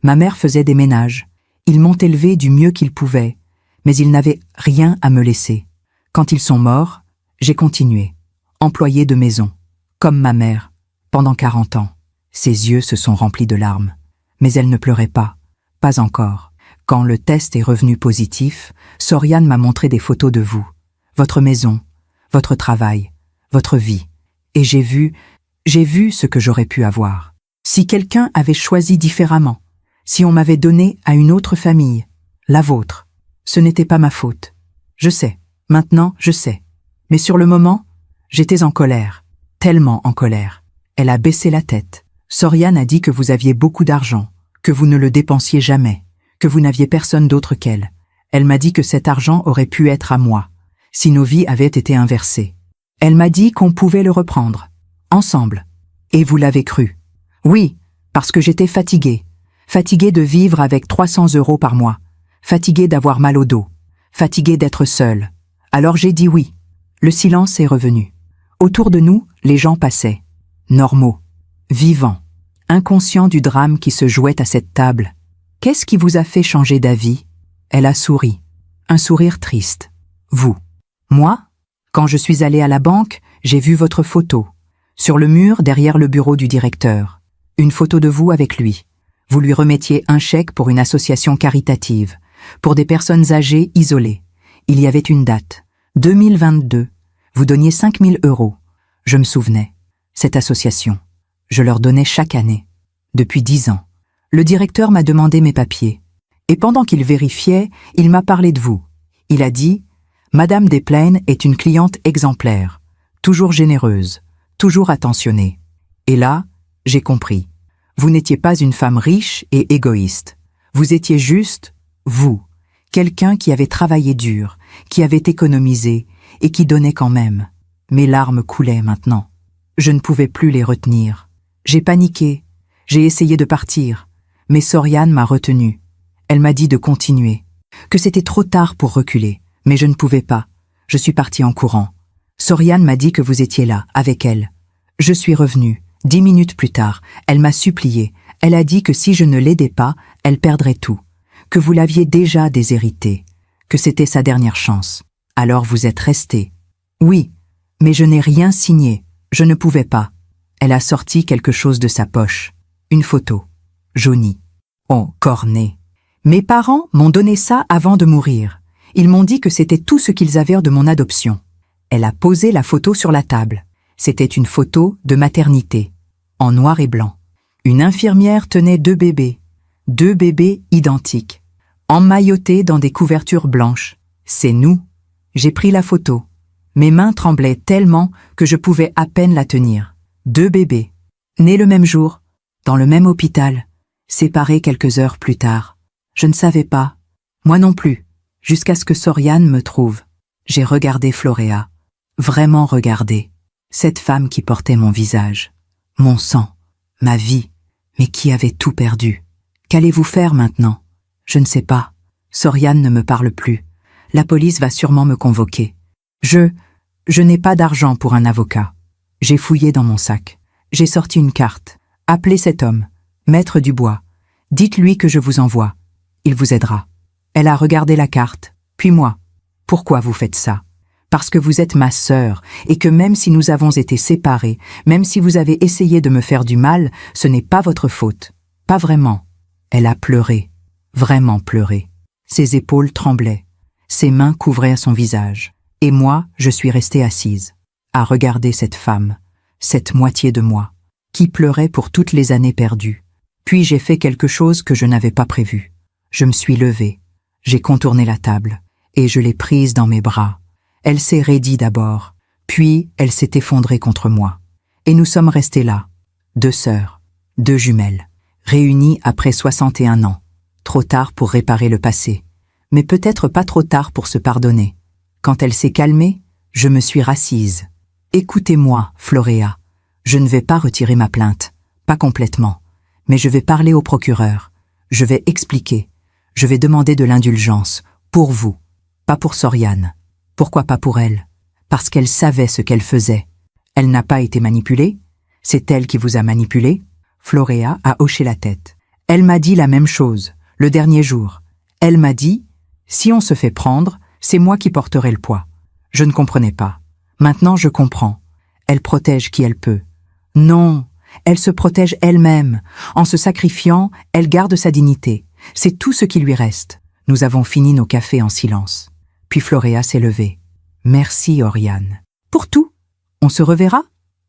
Ma mère faisait des ménages. Ils m'ont élevée du mieux qu'ils pouvaient, mais ils n'avaient rien à me laisser. Quand ils sont morts, j'ai continué. Employée de maison. Comme ma mère. Pendant 40 ans. Ses yeux se sont remplis de larmes. Mais elle ne pleurait pas. Pas encore. Quand le test est revenu positif, Soriane m'a montré des photos de vous. Votre maison, votre travail, votre vie. Et j'ai vu ce que j'aurais pu avoir. Si quelqu'un avait choisi différemment, si on m'avait donné à une autre famille, la vôtre, ce n'était pas ma faute. Je sais, maintenant je sais. Mais sur le moment, j'étais en colère, tellement en colère. Elle a baissé la tête. Soriane a dit que vous aviez beaucoup d'argent, que vous ne le dépensiez jamais, que vous n'aviez personne d'autre qu'elle. Elle m'a dit que cet argent aurait pu être à moi, si nos vies avaient été inversées. Elle m'a dit qu'on pouvait le reprendre, ensemble. Et vous l'avez cru. Oui, parce que j'étais fatiguée. Fatiguée de vivre avec 300 € par mois. Fatiguée d'avoir mal au dos. Fatiguée d'être seule. Alors j'ai dit oui. Le silence est revenu. Autour de nous, les gens passaient. Normaux. Vivants. Inconscients du drame qui se jouait à cette table. Qu'est-ce qui vous a fait changer d'avis? Elle a souri. Un sourire triste. Vous. Moi? Quand je suis allée à la banque, j'ai vu votre photo. Sur le mur, derrière le bureau du directeur. Une photo de vous avec lui. Vous lui remettiez un chèque pour une association caritative, pour des personnes âgées isolées. Il y avait une date. 2022. Vous donniez 5 000 €. Je me souvenais. Cette association. Je leur donnais chaque année. Depuis 10 ans. Le directeur m'a demandé mes papiers. Et pendant qu'il vérifiait, il m'a parlé de vous. Il a dit « Madame Desplaines est une cliente exemplaire, toujours généreuse, toujours attentionnée. » Et là, j'ai compris. Vous n'étiez pas une femme riche et égoïste. Vous étiez juste, vous, quelqu'un qui avait travaillé dur, qui avait économisé et qui donnait quand même. Mes larmes coulaient maintenant. Je ne pouvais plus les retenir. J'ai paniqué. J'ai essayé de partir. Mais Soriane m'a retenue. Elle m'a dit de continuer. Que c'était trop tard pour reculer. Mais je ne pouvais pas. Je suis partie en courant. Soriane m'a dit que vous étiez là, avec elle. Je suis revenue. 10 minutes plus tard, elle m'a supplié. Elle a dit que si je ne l'aidais pas, elle perdrait tout. Que vous l'aviez déjà déshéritée. Que c'était sa dernière chance. Alors vous êtes resté. Oui, mais je n'ai rien signé. Je ne pouvais pas. Elle a sorti quelque chose de sa poche. Une photo. Jaunie. Oh, cornet. Mes parents m'ont donné ça avant de mourir. Ils m'ont dit que c'était tout ce qu'ils avaient de mon adoption. Elle a posé la photo sur la table. C'était une photo de maternité, en noir et blanc. Une infirmière tenait 2 bébés. 2 bébés identiques, emmaillotés dans des couvertures blanches. C'est nous. J'ai pris la photo. Mes mains tremblaient tellement que je pouvais à peine la tenir. 2 bébés, nés le même jour, dans le même hôpital, séparés quelques heures plus tard. Je ne savais pas, moi non plus, jusqu'à ce que Soriane me trouve. J'ai regardé Floréa, vraiment regardé, cette femme qui portait mon visage, mon sang, ma vie, mais qui avait tout perdu. Qu'allez-vous faire maintenant? Je ne sais pas. Soriane ne me parle plus. La police va sûrement me convoquer. Je n'ai pas d'argent pour un avocat. J'ai fouillé dans mon sac. J'ai sorti une carte. Appelez cet homme, Maître Dubois. Dites-lui que je vous envoie. Il vous aidera. Elle a regardé la carte, puis moi. Pourquoi vous faites ça? Parce que vous êtes ma sœur, et que même si nous avons été séparés, même si vous avez essayé de me faire du mal, ce n'est pas votre faute. Pas vraiment. Elle a pleuré. Vraiment pleuré. Ses épaules tremblaient. Ses mains couvraient son visage. Et moi, je suis restée assise, à regarder cette femme, cette moitié de moi, qui pleurait pour toutes les années perdues. Puis j'ai fait quelque chose que je n'avais pas prévu. Je me suis levée, j'ai contourné la table, et je l'ai prise dans mes bras. Elle s'est raidie d'abord, puis elle s'est effondrée contre moi. Et nous sommes restés là, 2 sœurs, 2 jumelles, réunies après 61 ans. Trop tard pour réparer le passé, mais peut-être pas trop tard pour se pardonner. Quand elle s'est calmée, je me suis rassise. Écoutez-moi, Floréa, je ne vais pas retirer ma plainte, pas complètement, mais je vais parler au procureur, je vais expliquer, je vais demander de l'indulgence, pour vous, pas pour Soriane. Pourquoi pas pour elle? Parce qu'elle savait ce qu'elle faisait. Elle n'a pas été manipulée? C'est elle qui vous a manipulé? Floréa a hoché la tête. Elle m'a dit la même chose, le dernier jour. Elle m'a dit, si on se fait prendre, c'est moi qui porterai le poids. Je ne comprenais pas. Maintenant je comprends. Elle protège qui elle peut. Non, elle se protège elle-même. En se sacrifiant, elle garde sa dignité. C'est tout ce qui lui reste. Nous avons fini nos cafés en silence. Puis Floréa s'est levée. Merci, Oriane. Pour tout? On se reverra?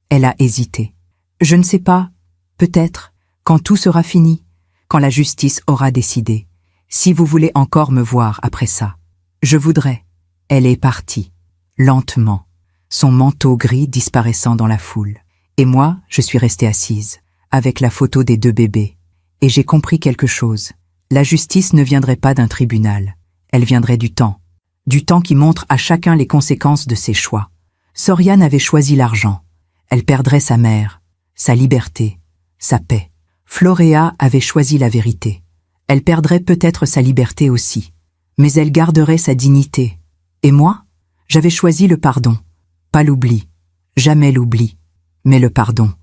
Elle a hésité. Je ne sais pas. Peut-être, quand tout sera fini, quand la justice aura décidé. Si vous voulez encore me voir après ça. Je voudrais. Elle est partie, lentement, son manteau gris disparaissant dans la foule. Et moi, je suis restée assise, avec la photo des 2 bébés. Et j'ai compris quelque chose. La justice ne viendrait pas d'un tribunal. Elle viendrait du temps. Du temps qui montre à chacun les conséquences de ses choix. Soriane avait choisi l'argent. Elle perdrait sa mère, sa liberté, sa paix. Floréa avait choisi la vérité. Elle perdrait peut-être sa liberté aussi. Mais elle garderait sa dignité. Et moi, j'avais choisi le pardon. Pas l'oubli. Jamais l'oubli. Mais le pardon.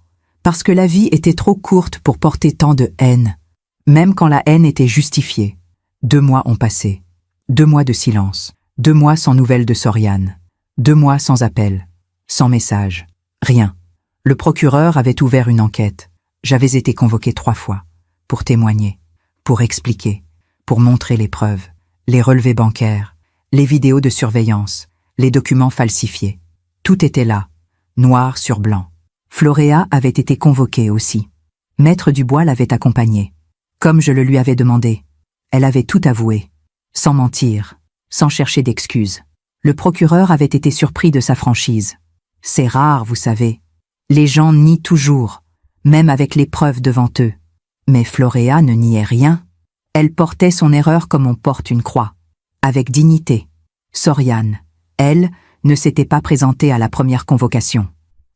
Parce que la vie était trop courte pour porter tant de haine. Même quand la haine était justifiée. 2 mois ont passé. 2 mois de silence. 2 mois sans nouvelles de Soriane. 2 mois sans appel. Sans message. Rien. Le procureur avait ouvert une enquête. J'avais été convoquée 3 fois. Pour témoigner. Pour expliquer. Pour montrer les preuves. Les relevés bancaires. Les vidéos de surveillance. Les documents falsifiés. Tout était là. Noir sur blanc. Floréa avait été convoquée aussi. Maître Dubois l'avait accompagnée. Comme je le lui avais demandé. Elle avait tout avoué. Sans mentir. Sans chercher d'excuses. Le procureur avait été surpris de sa franchise. C'est rare, vous savez. Les gens nient toujours, même avec les preuves devant eux. Mais Floréa ne niait rien. Elle portait son erreur comme on porte une croix, avec dignité. Soriane, elle, ne s'était pas présentée à la première convocation.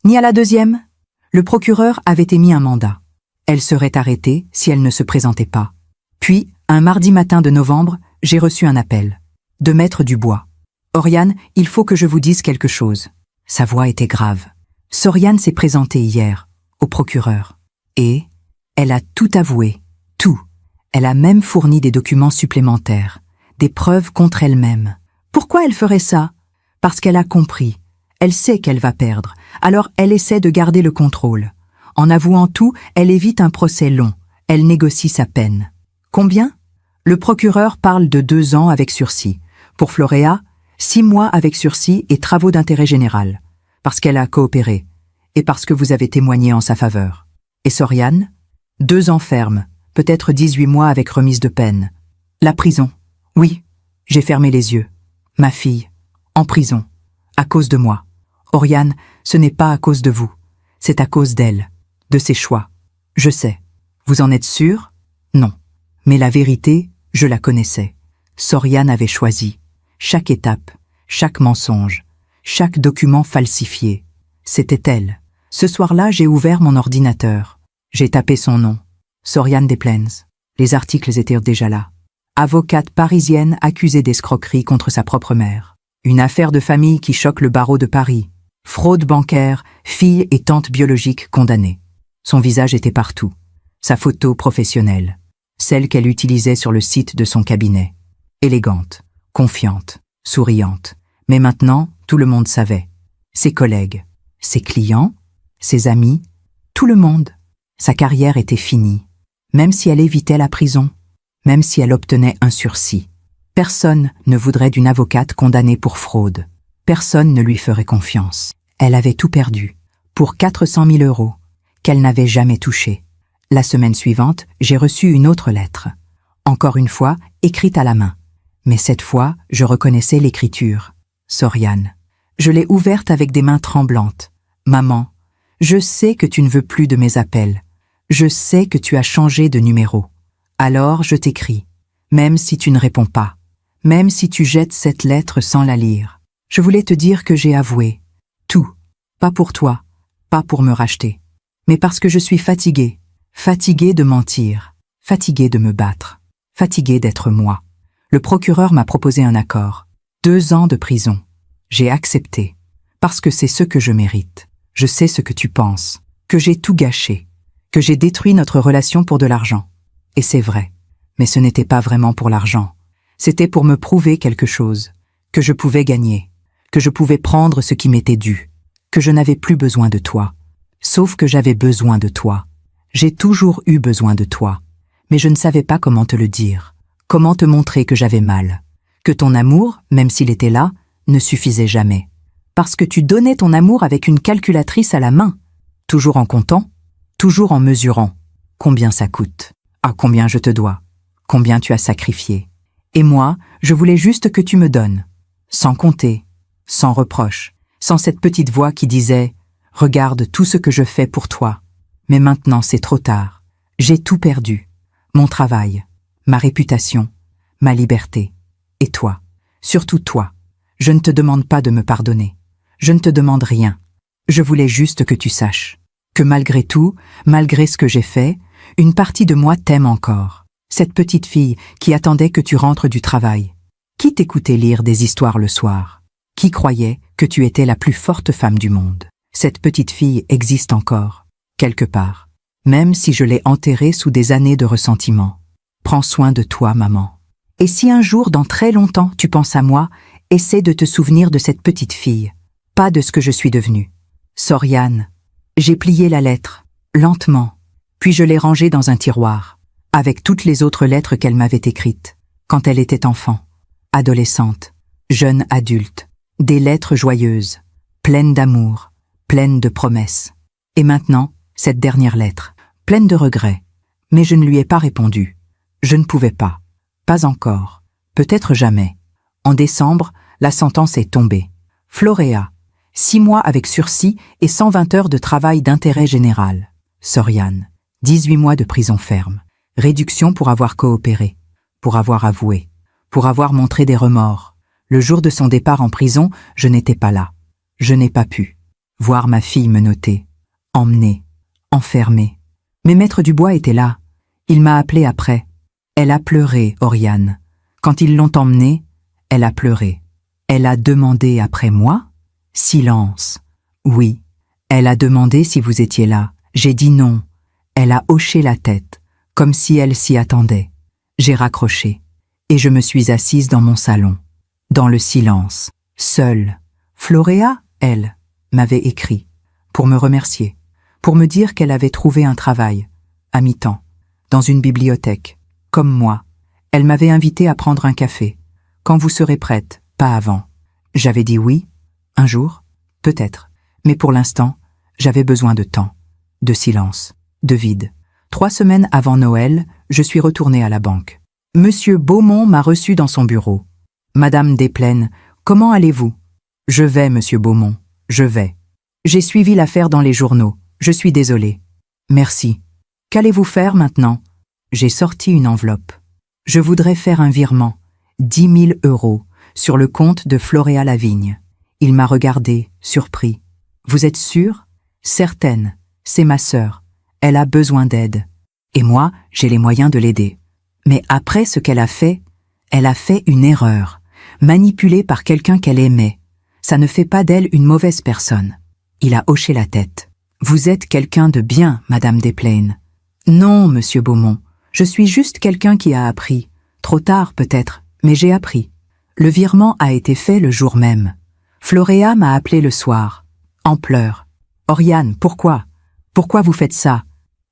Ni à la deuxième. Le procureur avait émis un mandat. Elle serait arrêtée si elle ne se présentait pas. Puis, un mardi matin de novembre, j'ai reçu un appel. De Maître Dubois. « Oriane, il faut que je vous dise quelque chose. » Sa voix était grave. Soriane s'est présentée hier, au procureur. Et elle a tout avoué, tout. Elle a même fourni des documents supplémentaires, des preuves contre elle-même. Pourquoi elle ferait ça? Parce qu'elle a compris. Elle sait qu'elle va perdre, alors elle essaie de garder le contrôle. En avouant tout, elle évite un procès long. Elle négocie sa peine. Combien? Le procureur parle de 2 ans avec sursis. Pour Floréa, 6 mois avec sursis et travaux d'intérêt général, parce qu'elle a coopéré, et parce que vous avez témoigné en sa faveur. Et Soriane? 2 ans ferme, peut-être 18 mois avec remise de peine. La prison. Oui, j'ai fermé les yeux. Ma fille, en prison, à cause de moi. Oriane, ce n'est pas à cause de vous, c'est à cause d'elle, de ses choix. Je sais. Vous en êtes sûr? Non. Mais la vérité, je la connaissais. Soriane avait choisi. Chaque étape, chaque mensonge, chaque document falsifié. C'était elle. Ce soir-là, j'ai ouvert mon ordinateur. J'ai tapé son nom. Soriane Desplaines. Les articles étaient déjà là. Avocate parisienne accusée d'escroquerie contre sa propre mère. Une affaire de famille qui choque le barreau de Paris. Fraude bancaire, fille et tante biologique condamnées. Son visage était partout. Sa photo professionnelle. Celle qu'elle utilisait sur le site de son cabinet. Élégante, confiante, souriante. Mais maintenant, tout le monde savait. Ses collègues, ses clients, ses amis, tout le monde. Sa carrière était finie. Même si elle évitait la prison, même si elle obtenait un sursis. Personne ne voudrait d'une avocate condamnée pour fraude. Personne ne lui ferait confiance. Elle avait tout perdu, pour 400 000 € qu'elle n'avait jamais touché. La semaine suivante, j'ai reçu une autre lettre. Encore une fois, écrite à la main. Mais cette fois, je reconnaissais l'écriture. Soriane. Je l'ai ouverte avec des mains tremblantes. Maman, je sais que tu ne veux plus de mes appels. Je sais que tu as changé de numéro. Alors je t'écris, même si tu ne réponds pas, même si tu jettes cette lettre sans la lire. Je voulais te dire que j'ai avoué. Tout. Pas pour toi, pas pour me racheter, mais parce que je suis fatiguée. Fatiguée de mentir, fatiguée de me battre, fatiguée d'être moi. Le procureur m'a proposé un accord. 2 ans de prison. J'ai accepté. Parce que c'est ce que je mérite. Je sais ce que tu penses. Que j'ai tout gâché. Que j'ai détruit notre relation pour de l'argent. Et c'est vrai. Mais ce n'était pas vraiment pour l'argent. C'était pour me prouver quelque chose. Que je pouvais gagner. Que je pouvais prendre ce qui m'était dû. Que je n'avais plus besoin de toi. Sauf que j'avais besoin de toi. J'ai toujours eu besoin de toi. Mais je ne savais pas comment te le dire. Comment te montrer que j'avais mal. Que ton amour, même s'il était là, ne suffisait jamais. Parce que tu donnais ton amour avec une calculatrice à la main. Toujours en comptant. Toujours en mesurant. Combien ça coûte. Ah, combien je te dois. Combien tu as sacrifié. Et moi, je voulais juste que tu me donnes. Sans compter. Sans reproche. Sans cette petite voix qui disait « Regarde tout ce que je fais pour toi. » Mais maintenant, c'est trop tard. J'ai tout perdu. Mon travail, ma réputation, ma liberté. Et toi, surtout toi. Je ne te demande pas de me pardonner. Je ne te demande rien. Je voulais juste que tu saches que malgré tout, malgré ce que j'ai fait, une partie de moi t'aime encore. Cette petite fille qui attendait que tu rentres du travail. Qui t'écoutait lire des histoires le soir? Qui croyait que tu étais la plus forte femme du monde? Cette petite fille existe encore. Quelque part, même si je l'ai enterrée sous des années de ressentiment. Prends soin de toi, maman. Et si un jour, dans très longtemps, tu penses à moi, essaie de te souvenir de cette petite fille, pas de ce que je suis devenue. Soriane. J'ai plié la lettre, lentement, puis je l'ai rangée dans un tiroir, avec toutes les autres lettres qu'elle m'avait écrites, quand elle était enfant, adolescente, jeune adulte, des lettres joyeuses, pleines d'amour, pleines de promesses. Et maintenant, cette dernière lettre, pleine de regrets. Mais je ne lui ai pas répondu. Je ne pouvais pas. Pas encore. Peut-être jamais. En décembre, la sentence est tombée. Floréa. 6 mois avec sursis et 120 heures de travail d'intérêt général. Soriane. 18 mois de prison ferme. Réduction pour avoir coopéré. Pour avoir avoué. Pour avoir montré des remords. Le jour de son départ en prison, je n'étais pas là. Je n'ai pas pu voir ma fille menottée, emmenée, enfermée. Mais Maître Dubois était là. Il m'a appelé après. Elle a pleuré, Oriane. Quand ils l'ont emmenée, elle a pleuré. Elle a demandé après moi? Silence. Oui. Elle a demandé si vous étiez là. J'ai dit non. Elle a hoché la tête, comme si elle s'y attendait. J'ai raccroché, et je me suis assise dans mon salon, dans le silence, seule. Floréa, elle, m'avait écrit, pour me remercier, pour me dire qu'elle avait trouvé un travail, à mi-temps, dans une bibliothèque, comme moi. Elle m'avait invité à prendre un café. Quand vous serez prête, pas avant. J'avais dit oui, un jour, peut-être, mais pour l'instant, j'avais besoin de temps, de silence, de vide. 3 semaines avant Noël, je suis retournée à la banque. Monsieur Beaumont m'a reçu dans son bureau. Madame Desplaines, comment allez-vous? Je vais, monsieur Beaumont, je vais. J'ai suivi l'affaire dans les journaux. Je suis désolée. Merci. Qu'allez-vous faire maintenant? J'ai sorti une enveloppe. Je voudrais faire un virement, 10 000 €, sur le compte de Floréa Lavigne. Il m'a regardé, surpris. Vous êtes sûre? Certaine. C'est ma sœur. Elle a besoin d'aide. Et moi, j'ai les moyens de l'aider. Mais après ce qu'elle a fait une erreur, manipulée par quelqu'un qu'elle aimait. Ça ne fait pas d'elle une mauvaise personne. Il a hoché la tête. Vous êtes quelqu'un de bien, Madame Desplaines. Non, monsieur Beaumont. Je suis juste quelqu'un qui a appris. Trop tard, peut-être, mais j'ai appris. Le virement a été fait le jour même. Floréa m'a appelé le soir, en pleurs. Oriane, pourquoi? Pourquoi vous faites ça?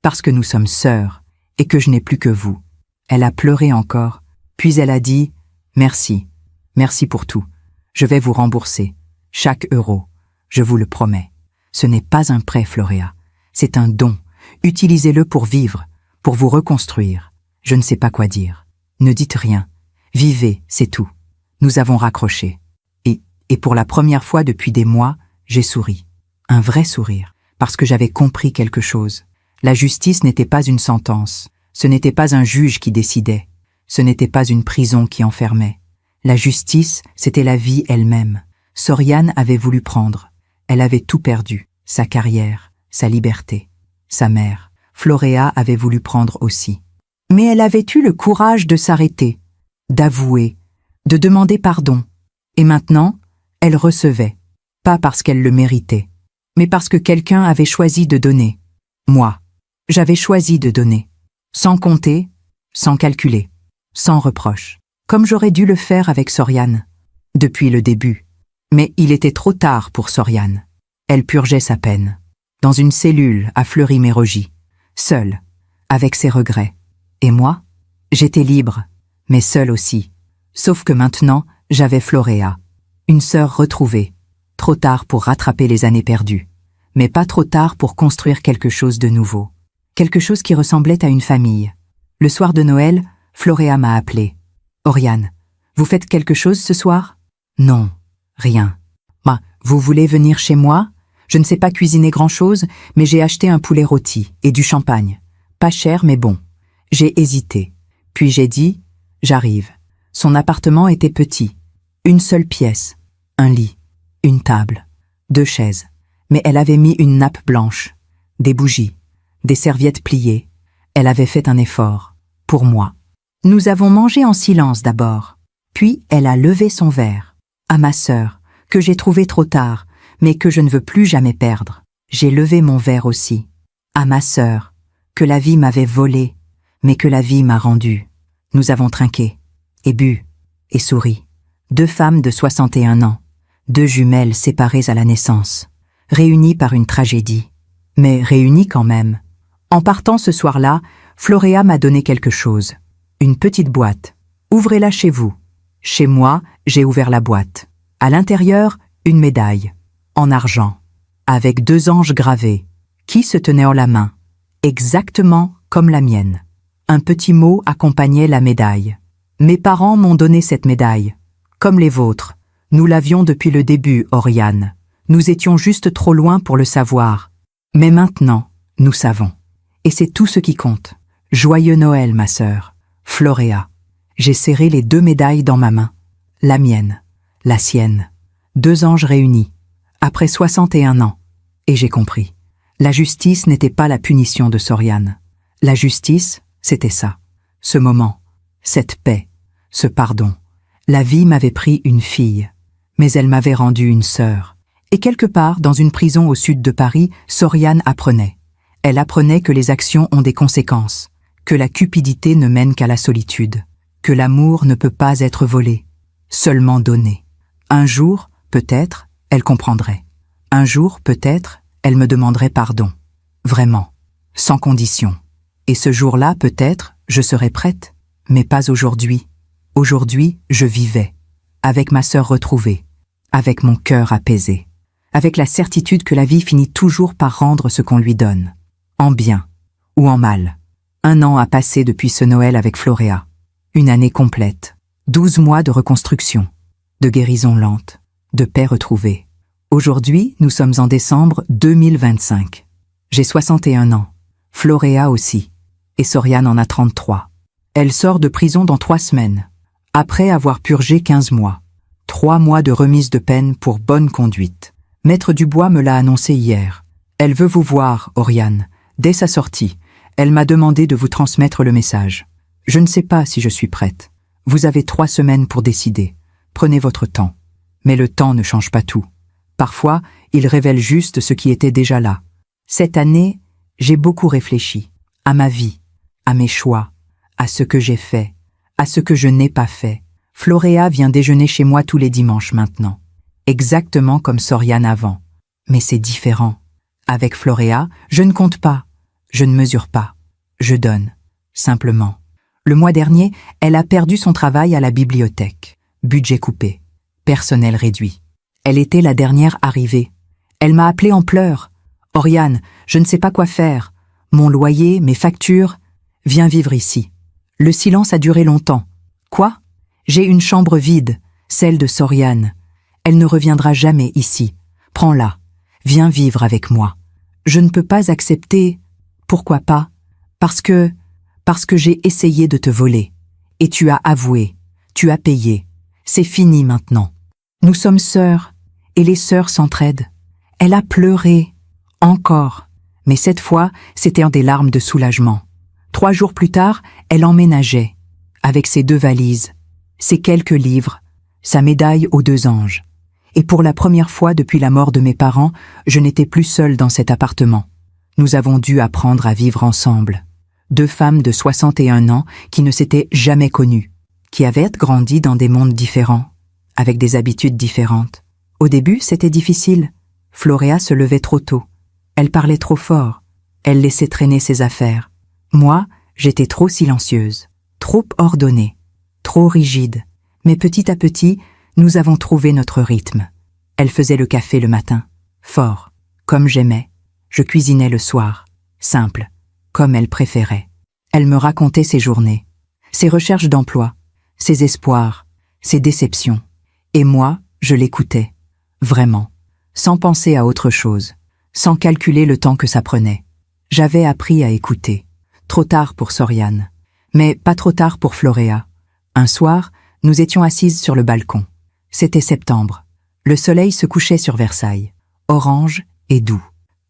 Parce que nous sommes sœurs, et que je n'ai plus que vous. Elle a pleuré encore, puis elle a dit « Merci, merci pour tout. Je vais vous rembourser, chaque euro, je vous le promets. Ce n'est pas un prêt, Floréa, c'est un don. Utilisez-le pour vivre, pour vous reconstruire. Je ne sais pas quoi dire. Ne dites rien. Vivez, c'est tout. » Nous avons raccroché. Et pour la première fois depuis des mois, j'ai souri. Un vrai sourire, parce que j'avais compris quelque chose. La justice n'était pas une sentence. Ce n'était pas un juge qui décidait. Ce n'était pas une prison qui enfermait. La justice, c'était la vie elle-même. Soriane avait voulu prendre. Elle avait tout perdu. Sa carrière, sa liberté. Sa mère. Floréa avait voulu prendre aussi. Mais elle avait eu le courage de s'arrêter, d'avouer, de demander pardon. Et maintenant, elle recevait. Pas parce qu'elle le méritait, mais parce que quelqu'un avait choisi de donner. Moi, j'avais choisi de donner. Sans compter, sans calculer, sans reproche. Comme j'aurais dû le faire avec Soriane, depuis le début. Mais il était trop tard pour Soriane. Elle purgeait sa peine, dans une cellule à Fleury-Mérogis, seule, avec ses regrets. Et moi, j'étais libre, mais seule aussi. Sauf que maintenant, j'avais Floréa, une sœur retrouvée. Trop tard pour rattraper les années perdues, mais pas trop tard pour construire quelque chose de nouveau. Quelque chose qui ressemblait à une famille. Le soir de Noël, Floréa m'a appelé. « Oriane, vous faites quelque chose ce soir ?»« Non, rien. »« Vous voulez venir chez moi? Je ne sais pas cuisiner grand-chose, mais j'ai acheté un poulet rôti et du champagne. Pas cher, mais bon. » J'ai hésité. Puis j'ai dit « J'arrive. » Son appartement était petit. Une seule pièce, un lit, une table, 2 chaises. Mais elle avait mis une nappe blanche, des bougies, des serviettes pliées. Elle avait fait un effort, pour moi. Nous avons mangé en silence d'abord. Puis elle a levé son verre. À ma sœur, que j'ai trouvée trop tard, mais que je ne veux plus jamais perdre. J'ai levé mon verre aussi. À ma sœur, que la vie m'avait volé, mais que la vie m'a rendu. Nous avons trinqué, et bu, et souri. 2 femmes de 61 ans, 2 jumelles séparées à la naissance, réunies par une tragédie, mais réunies quand même. En partant ce soir-là, Floréa m'a donné quelque chose, une petite boîte. Ouvrez-la chez vous. Chez moi, j'ai ouvert la boîte. À l'intérieur, une médaille, en argent, avec 2 anges gravés, qui se tenaient en la main, exactement comme la mienne. Un petit mot accompagnait la médaille. Mes parents m'ont donné cette médaille. Comme les vôtres, nous l'avions depuis le début, Oriane. Nous étions juste trop loin pour le savoir. Mais maintenant, nous savons. Et c'est tout ce qui compte. Joyeux Noël, ma sœur. Floréa. J'ai serré les 2 médailles dans ma main. La mienne. la sienne. 2 anges réunis, après 61 ans. Et j'ai compris. La justice n'était pas la punition de Soriane. La justice, c'était ça. Ce moment, cette paix, ce pardon. La vie m'avait pris une fille, mais elle m'avait rendu une sœur. Et quelque part, dans une prison au sud de Paris, Soriane apprenait. Elle apprenait que les actions ont des conséquences, que la cupidité ne mène qu'à la solitude, que l'amour ne peut pas être volé, seulement donné. Un jour, peut-être, elle comprendrait. Un jour, peut-être, elle me demanderait pardon. Vraiment, sans condition. Et ce jour-là, peut-être, je serais prête, mais pas aujourd'hui. Aujourd'hui, je vivais, avec ma sœur retrouvée, avec mon cœur apaisé, avec la certitude que la vie finit toujours par rendre ce qu'on lui donne, en bien ou en mal. 1 an a passé depuis ce Noël avec Floréa. Une année complète. 12 mois de reconstruction, de guérison lente, de paix retrouvée. Aujourd'hui, nous sommes en décembre 2025. J'ai 61 ans. Floréa aussi. Et Soriane en a 33. Elle sort de prison dans 3 semaines, après avoir purgé 15 mois. 3 mois de remise de peine pour bonne conduite. Maître Dubois me l'a annoncé hier. Elle veut vous voir, Oriane. Dès sa sortie, elle m'a demandé de vous transmettre le message. Je ne sais pas si je suis prête. Vous avez 3 semaines pour décider. Prenez votre temps. Mais le temps ne change pas tout. Parfois, il révèle juste ce qui était déjà là. Cette année, j'ai beaucoup réfléchi. À ma vie, à mes choix, à ce que j'ai fait, à ce que je n'ai pas fait. Floréa vient déjeuner chez moi tous les dimanches maintenant. Exactement comme Soriane avant. Mais c'est différent. Avec Floréa, je ne compte pas. Je ne mesure pas. Je donne. Simplement. Le mois dernier, elle a perdu son travail à la bibliothèque. Budget coupé. Personnel réduit. Elle était la dernière arrivée. Elle m'a appelé en pleurs. « Oriane, je ne sais pas quoi faire. Mon loyer, mes factures. Viens vivre ici. » Le silence a duré longtemps. « Quoi ? J'ai une chambre vide, celle de Soriane. Elle ne reviendra jamais ici. Prends-la. Viens vivre avec moi. » Je ne peux pas accepter. Pourquoi pas ? Parce que j'ai essayé de te voler. Et tu as avoué. Tu as payé. C'est fini maintenant. Nous sommes sœurs. Et les sœurs s'entraident. Elle a pleuré. Encore. Mais cette fois, c'était en des larmes de soulagement. 3 jours plus tard, elle emménageait. Avec ses 2 valises, ses quelques livres, sa médaille aux 2 anges. Et pour la première fois depuis la mort de mes parents, je n'étais plus seule dans cet appartement. Nous avons dû apprendre à vivre ensemble. 2 femmes de 61 ans qui ne s'étaient jamais connues, qui avaient grandi dans des mondes différents, avec des habitudes différentes. Au début, c'était difficile. Floréa se levait trop tôt. Elle parlait trop fort. Elle laissait traîner ses affaires. Moi, j'étais trop silencieuse, trop ordonnée, trop rigide. Mais petit à petit, nous avons trouvé notre rythme. Elle faisait le café le matin, fort, comme j'aimais. Je cuisinais le soir, simple, comme elle préférait. Elle me racontait ses journées, ses recherches d'emploi, ses espoirs, ses déceptions. Et moi, je l'écoutais. Vraiment, sans penser à autre chose, sans calculer le temps que ça prenait. J'avais appris à écouter. Trop tard pour Soriane, mais pas trop tard pour Floréa. Un soir, nous étions assises sur le balcon. C'était septembre. Le soleil se couchait sur Versailles, orange et doux.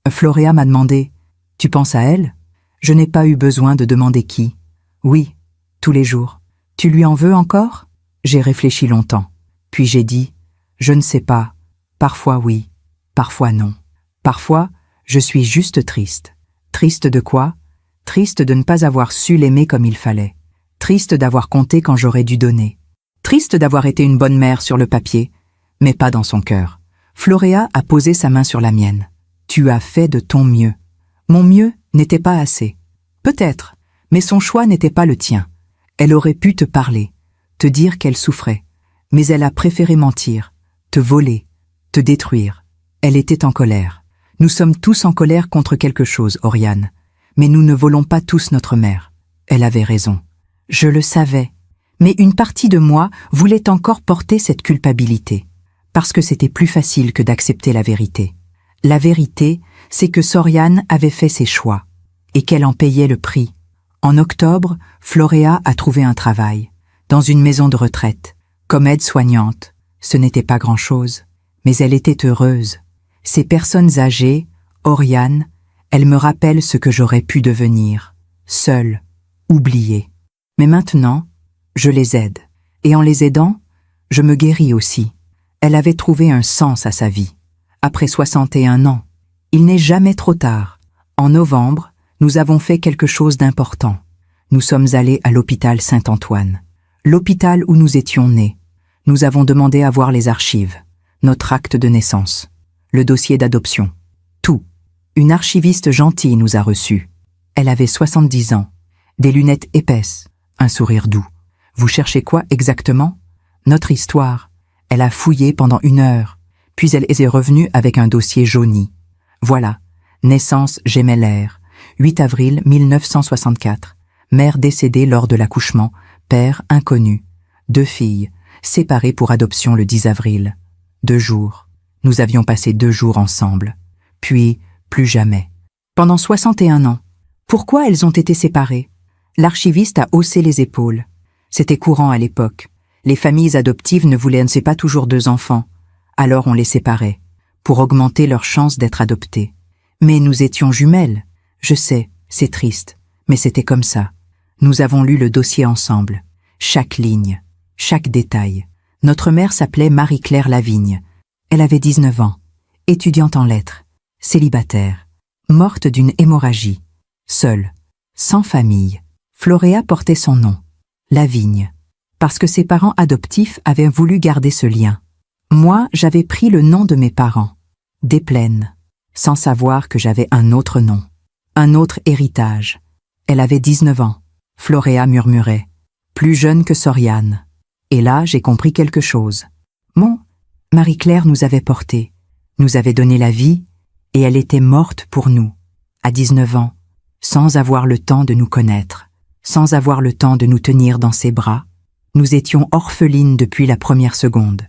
Floréa m'a demandé « Tu penses à elle ?» Je n'ai pas eu besoin de demander qui. « Oui, tous les jours. »« Tu lui en veux encore ?» J'ai réfléchi longtemps. Puis j'ai dit « Je ne sais pas. Parfois oui, parfois non. Parfois, je suis juste triste. Triste de quoi ? Triste de ne pas avoir su l'aimer comme il fallait. Triste d'avoir compté quand j'aurais dû donner. Triste d'avoir été une bonne mère sur le papier, mais pas dans son cœur. » Floréa a posé sa main sur la mienne. « Tu as fait de ton mieux. » Mon mieux n'était pas assez. Peut-être, mais son choix n'était pas le tien. Elle aurait pu te parler, te dire qu'elle souffrait, mais elle a préféré mentir, te voler, te détruire. Elle était en colère. Nous sommes tous en colère contre quelque chose, Oriane. Mais nous ne volons pas tous notre mère. Elle avait raison. Je le savais. Mais une partie de moi voulait encore porter cette culpabilité. Parce que c'était plus facile que d'accepter la vérité. La vérité, c'est que Soriane avait fait ses choix. Et qu'elle en payait le prix. En octobre, Floréa a trouvé un travail. Dans une maison de retraite. Comme aide-soignante. Ce n'était pas grand-chose, mais elle était heureuse. Ces personnes âgées, Oriane, elles me rappellent ce que j'aurais pu devenir, seule, oubliée. Mais maintenant, je les aide. Et en les aidant, je me guéris aussi. Elle avait trouvé un sens à sa vie. Après 61 ans, il n'est jamais trop tard. En novembre, nous avons fait quelque chose d'important. Nous sommes allés à l'hôpital Saint-Antoine, l'hôpital où nous étions nés. Nous avons demandé à voir les archives, notre acte de naissance, le dossier d'adoption, tout. Une archiviste gentille nous a reçus. Elle avait 70 ans, des lunettes épaisses, un sourire doux. Vous cherchez quoi exactement? Notre histoire. Elle a fouillé pendant 1 heure, puis elle est revenue avec un dossier jauni. Voilà, naissance gémellaire, 8 avril 1964, mère décédée lors de l'accouchement, père inconnu, 2 filles, séparées pour adoption le 10 avril. 2 jours. Nous avions passé 2 jours ensemble. Puis, plus jamais. Pendant 61 ans. Pourquoi elles ont été séparées? L'archiviste a haussé les épaules. C'était courant à l'époque. Les familles adoptives ne voulaient pas toujours 2 enfants. Alors on les séparait, pour augmenter leurs chances d'être adoptées. Mais nous étions jumelles. Je sais, c'est triste, mais c'était comme ça. Nous avons lu le dossier ensemble. Chaque ligne, chaque détail. Notre mère s'appelait Marie-Claire Lavigne. Elle avait 19 ans, étudiante en lettres, célibataire, morte d'une hémorragie, seule, sans famille. Floréa portait son nom, Lavigne, parce que ses parents adoptifs avaient voulu garder ce lien. Moi, j'avais pris le nom de mes parents, Desplaines, sans savoir que j'avais un autre nom, un autre héritage. Elle avait 19 ans. Floréa murmurait, plus jeune que Soriane. Et là, j'ai compris quelque chose. Marie-Claire nous avait portés, nous avait donné la vie, et elle était morte pour nous, à 19 ans, sans avoir le temps de nous connaître, sans avoir le temps de nous tenir dans ses bras. Nous étions orphelines depuis la première seconde.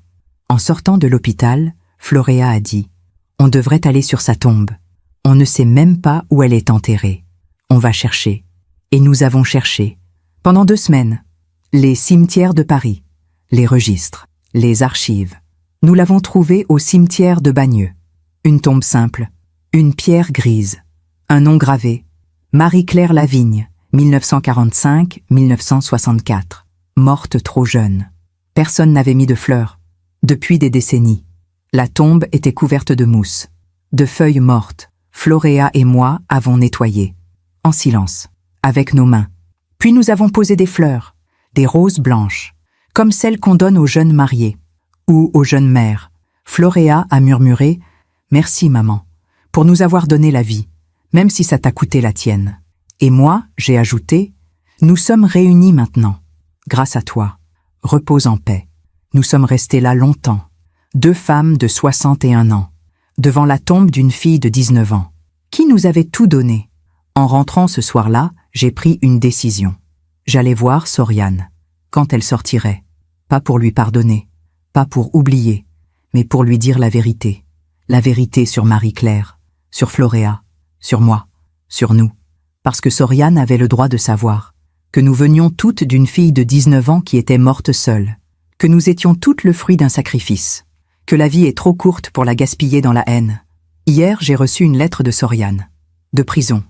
En sortant de l'hôpital, Floréa a dit « On devrait aller sur sa tombe. On ne sait même pas où elle est enterrée. On va chercher. » Et nous avons cherché. Pendant 2 semaines. Les cimetières de Paris, les registres, les archives. Nous l'avons trouvée au cimetière de Bagneux. Une tombe simple, une pierre grise, un nom gravé. Marie-Claire Lavigne, 1945-1964. Morte trop jeune. Personne n'avait mis de fleurs. Depuis des décennies. La tombe était couverte de mousse, de feuilles mortes. Floréa et moi avons nettoyé, en silence, avec nos mains. Puis nous avons posé des fleurs, des roses blanches, comme celles qu'on donne aux jeunes mariés, ou aux jeunes mères. Floréa a murmuré « Merci maman, pour nous avoir donné la vie, même si ça t'a coûté la tienne. » Et moi, j'ai ajouté « Nous sommes réunis maintenant, grâce à toi. Repose en paix. » Nous sommes restés là longtemps, 2 femmes de 61 ans, devant la tombe d'une fille de 19 ans, qui nous avait tout donné. En rentrant ce soir-là, j'ai pris une décision. J'allais voir Soriane, quand elle sortirait, pas pour lui pardonner, pas pour oublier, mais pour lui dire la vérité sur Marie-Claire, sur Floréa, sur moi, sur nous, parce que Soriane avait le droit de savoir, que nous venions toutes d'une fille de 19 ans qui était morte seule, que nous étions toutes le fruit d'un sacrifice, que la vie est trop courte pour la gaspiller dans la haine. Hier, j'ai reçu une lettre de Soriane, de prison,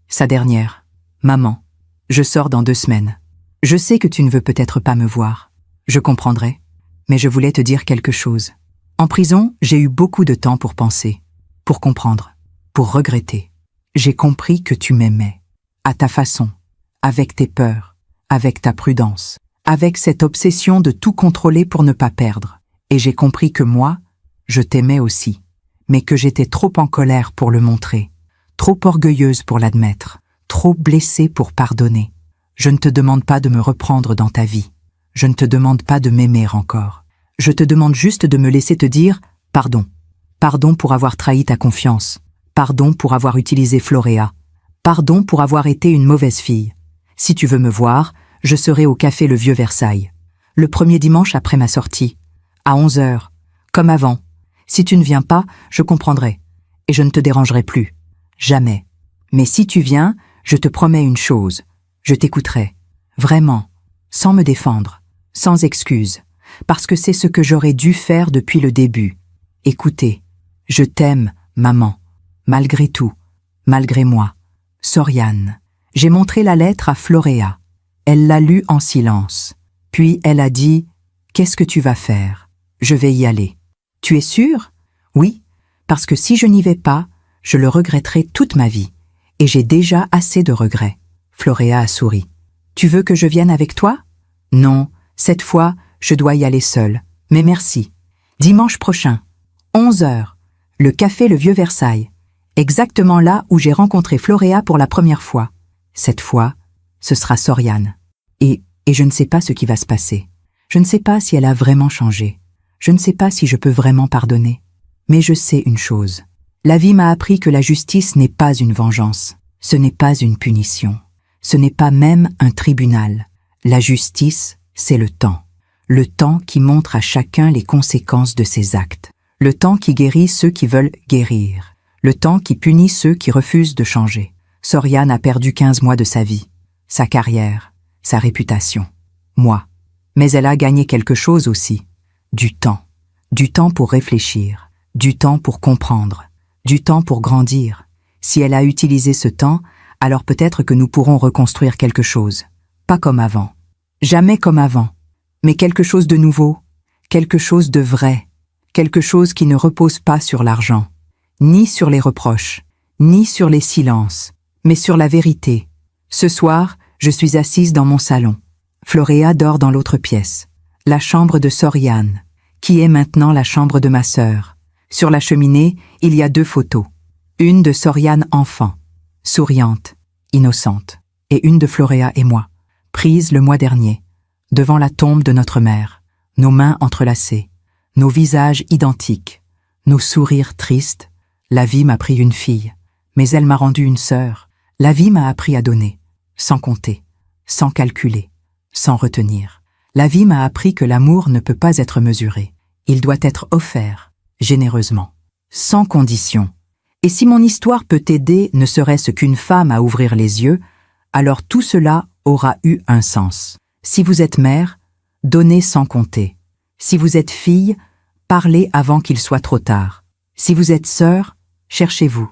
sa dernière. Maman, je sors dans 2 semaines. Je sais que tu ne veux peut-être pas me voir. Je comprendrai, mais je voulais te dire quelque chose. En prison, j'ai eu beaucoup de temps pour penser, pour comprendre, pour regretter. J'ai compris que tu m'aimais, à ta façon, avec tes peurs, avec ta prudence, avec cette obsession de tout contrôler pour ne pas perdre. Et j'ai compris que moi, je t'aimais aussi, mais que j'étais trop en colère pour le montrer, trop orgueilleuse pour l'admettre, trop blessée pour pardonner. Je ne te demande pas de me reprendre dans ta vie. Je ne te demande pas de m'aimer encore. Je te demande juste de me laisser te dire « pardon ». Pardon pour avoir trahi ta confiance. Pardon pour avoir utilisé Floréa. Pardon pour avoir été une mauvaise fille. Si tu veux me voir, je serai au café Le Vieux Versailles, le premier dimanche après ma sortie, à 11h, comme avant. Si tu ne viens pas, je comprendrai, et je ne te dérangerai plus. Jamais. Mais si tu viens, je te promets une chose. Je t'écouterai. Vraiment. Sans me défendre. Sans excuse. parce que c'est ce que j'aurais dû faire depuis le début. Écoutez, je t'aime, maman, malgré tout, malgré moi. Soriane. J'ai montré la lettre à Floréa. Elle l'a lue en silence. Puis elle a dit « Qu'est-ce que tu vas faire ? Je vais y aller. » « Tu es sûre ? » ?»« Oui, parce que si je n'y vais pas, je le regretterai toute ma vie. Et j'ai déjà assez de regrets. » Floréa a souri. « Tu veux que je vienne avec toi ? » ?»« Non, cette fois, je dois y aller seule. Mais merci. Dimanche prochain, 11 heures, le café Le Vieux Versailles. Exactement là où j'ai rencontré Floréa pour la première fois. Cette fois, ce sera Soriane. Et je ne sais pas ce qui va se passer. Je ne sais pas si elle a vraiment changé. Je ne sais pas si je peux vraiment pardonner. Mais je sais une chose. La vie m'a appris que la justice n'est pas une vengeance. Ce n'est pas une punition. Ce n'est pas même un tribunal. La justice, c'est le temps. Le temps qui montre à chacun les conséquences de ses actes. Le temps qui guérit ceux qui veulent guérir. Le temps qui punit ceux qui refusent de changer. Soriane a perdu 15 mois de sa vie. Sa carrière, sa réputation. Moi. Mais elle a gagné quelque chose aussi. Du temps. Du temps pour réfléchir. Du temps pour comprendre. Du temps pour grandir. Si elle a utilisé ce temps, alors peut-être que nous pourrons reconstruire quelque chose. Pas comme avant. Jamais comme avant. Mais quelque chose de nouveau. Quelque chose de vrai. Quelque chose qui ne repose pas sur l'argent. Ni sur les reproches. Ni sur les silences. Mais sur la vérité. Ce soir, je suis assise dans mon salon. Floréa dort dans l'autre pièce. La chambre de Soriane, qui est maintenant la chambre de ma sœur. Sur la cheminée, il y a 2 photos. Une de Soriane enfant, souriante, innocente, et une de Floréa et moi, prise le mois dernier, devant la tombe de notre mère, nos mains entrelacées, nos visages identiques, nos sourires tristes. La vie m'a pris une fille, mais elle m'a rendu une sœur. La vie m'a appris à donner, sans compter, sans calculer, sans retenir. La vie m'a appris que l'amour ne peut pas être mesuré. Il doit être offert, généreusement, sans condition. Et si mon histoire peut aider ne serait-ce qu'une femme à ouvrir les yeux, alors tout cela aura eu un sens. Si vous êtes mère, donnez sans compter. Si vous êtes fille, parlez avant qu'il soit trop tard. Si vous êtes sœur, cherchez-vous.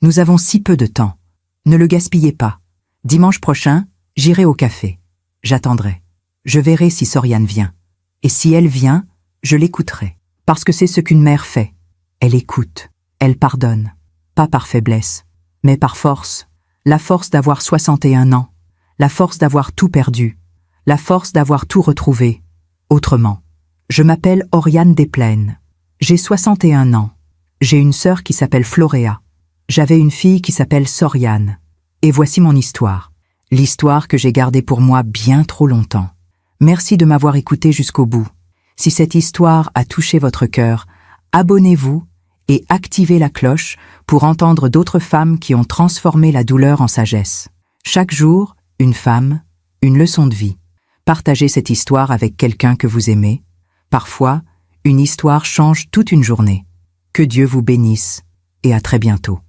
Nous avons si peu de temps. Ne le gaspillez pas. Dimanche prochain, j'irai au café. J'attendrai. Je verrai si Soriane vient. Et si elle vient, je l'écouterai. Parce que c'est ce qu'une mère fait. Elle écoute. Elle pardonne. Pas par faiblesse, mais par force. La force d'avoir 61 ans. La force d'avoir tout perdu. La force d'avoir tout retrouvé. Autrement. Je m'appelle Oriane Desplaines. J'ai 61 ans. J'ai une sœur qui s'appelle Floréa. J'avais une fille qui s'appelle Soriane. Et voici mon histoire. L'histoire que j'ai gardée pour moi bien trop longtemps. Merci de m'avoir écouté jusqu'au bout. Si cette histoire a touché votre cœur, abonnez-vous et activez la cloche pour entendre d'autres femmes qui ont transformé la douleur en sagesse. Chaque jour, une femme, une leçon de vie. Partagez cette histoire avec quelqu'un que vous aimez. Parfois, une histoire change toute une journée. Que Dieu vous bénisse et à très bientôt.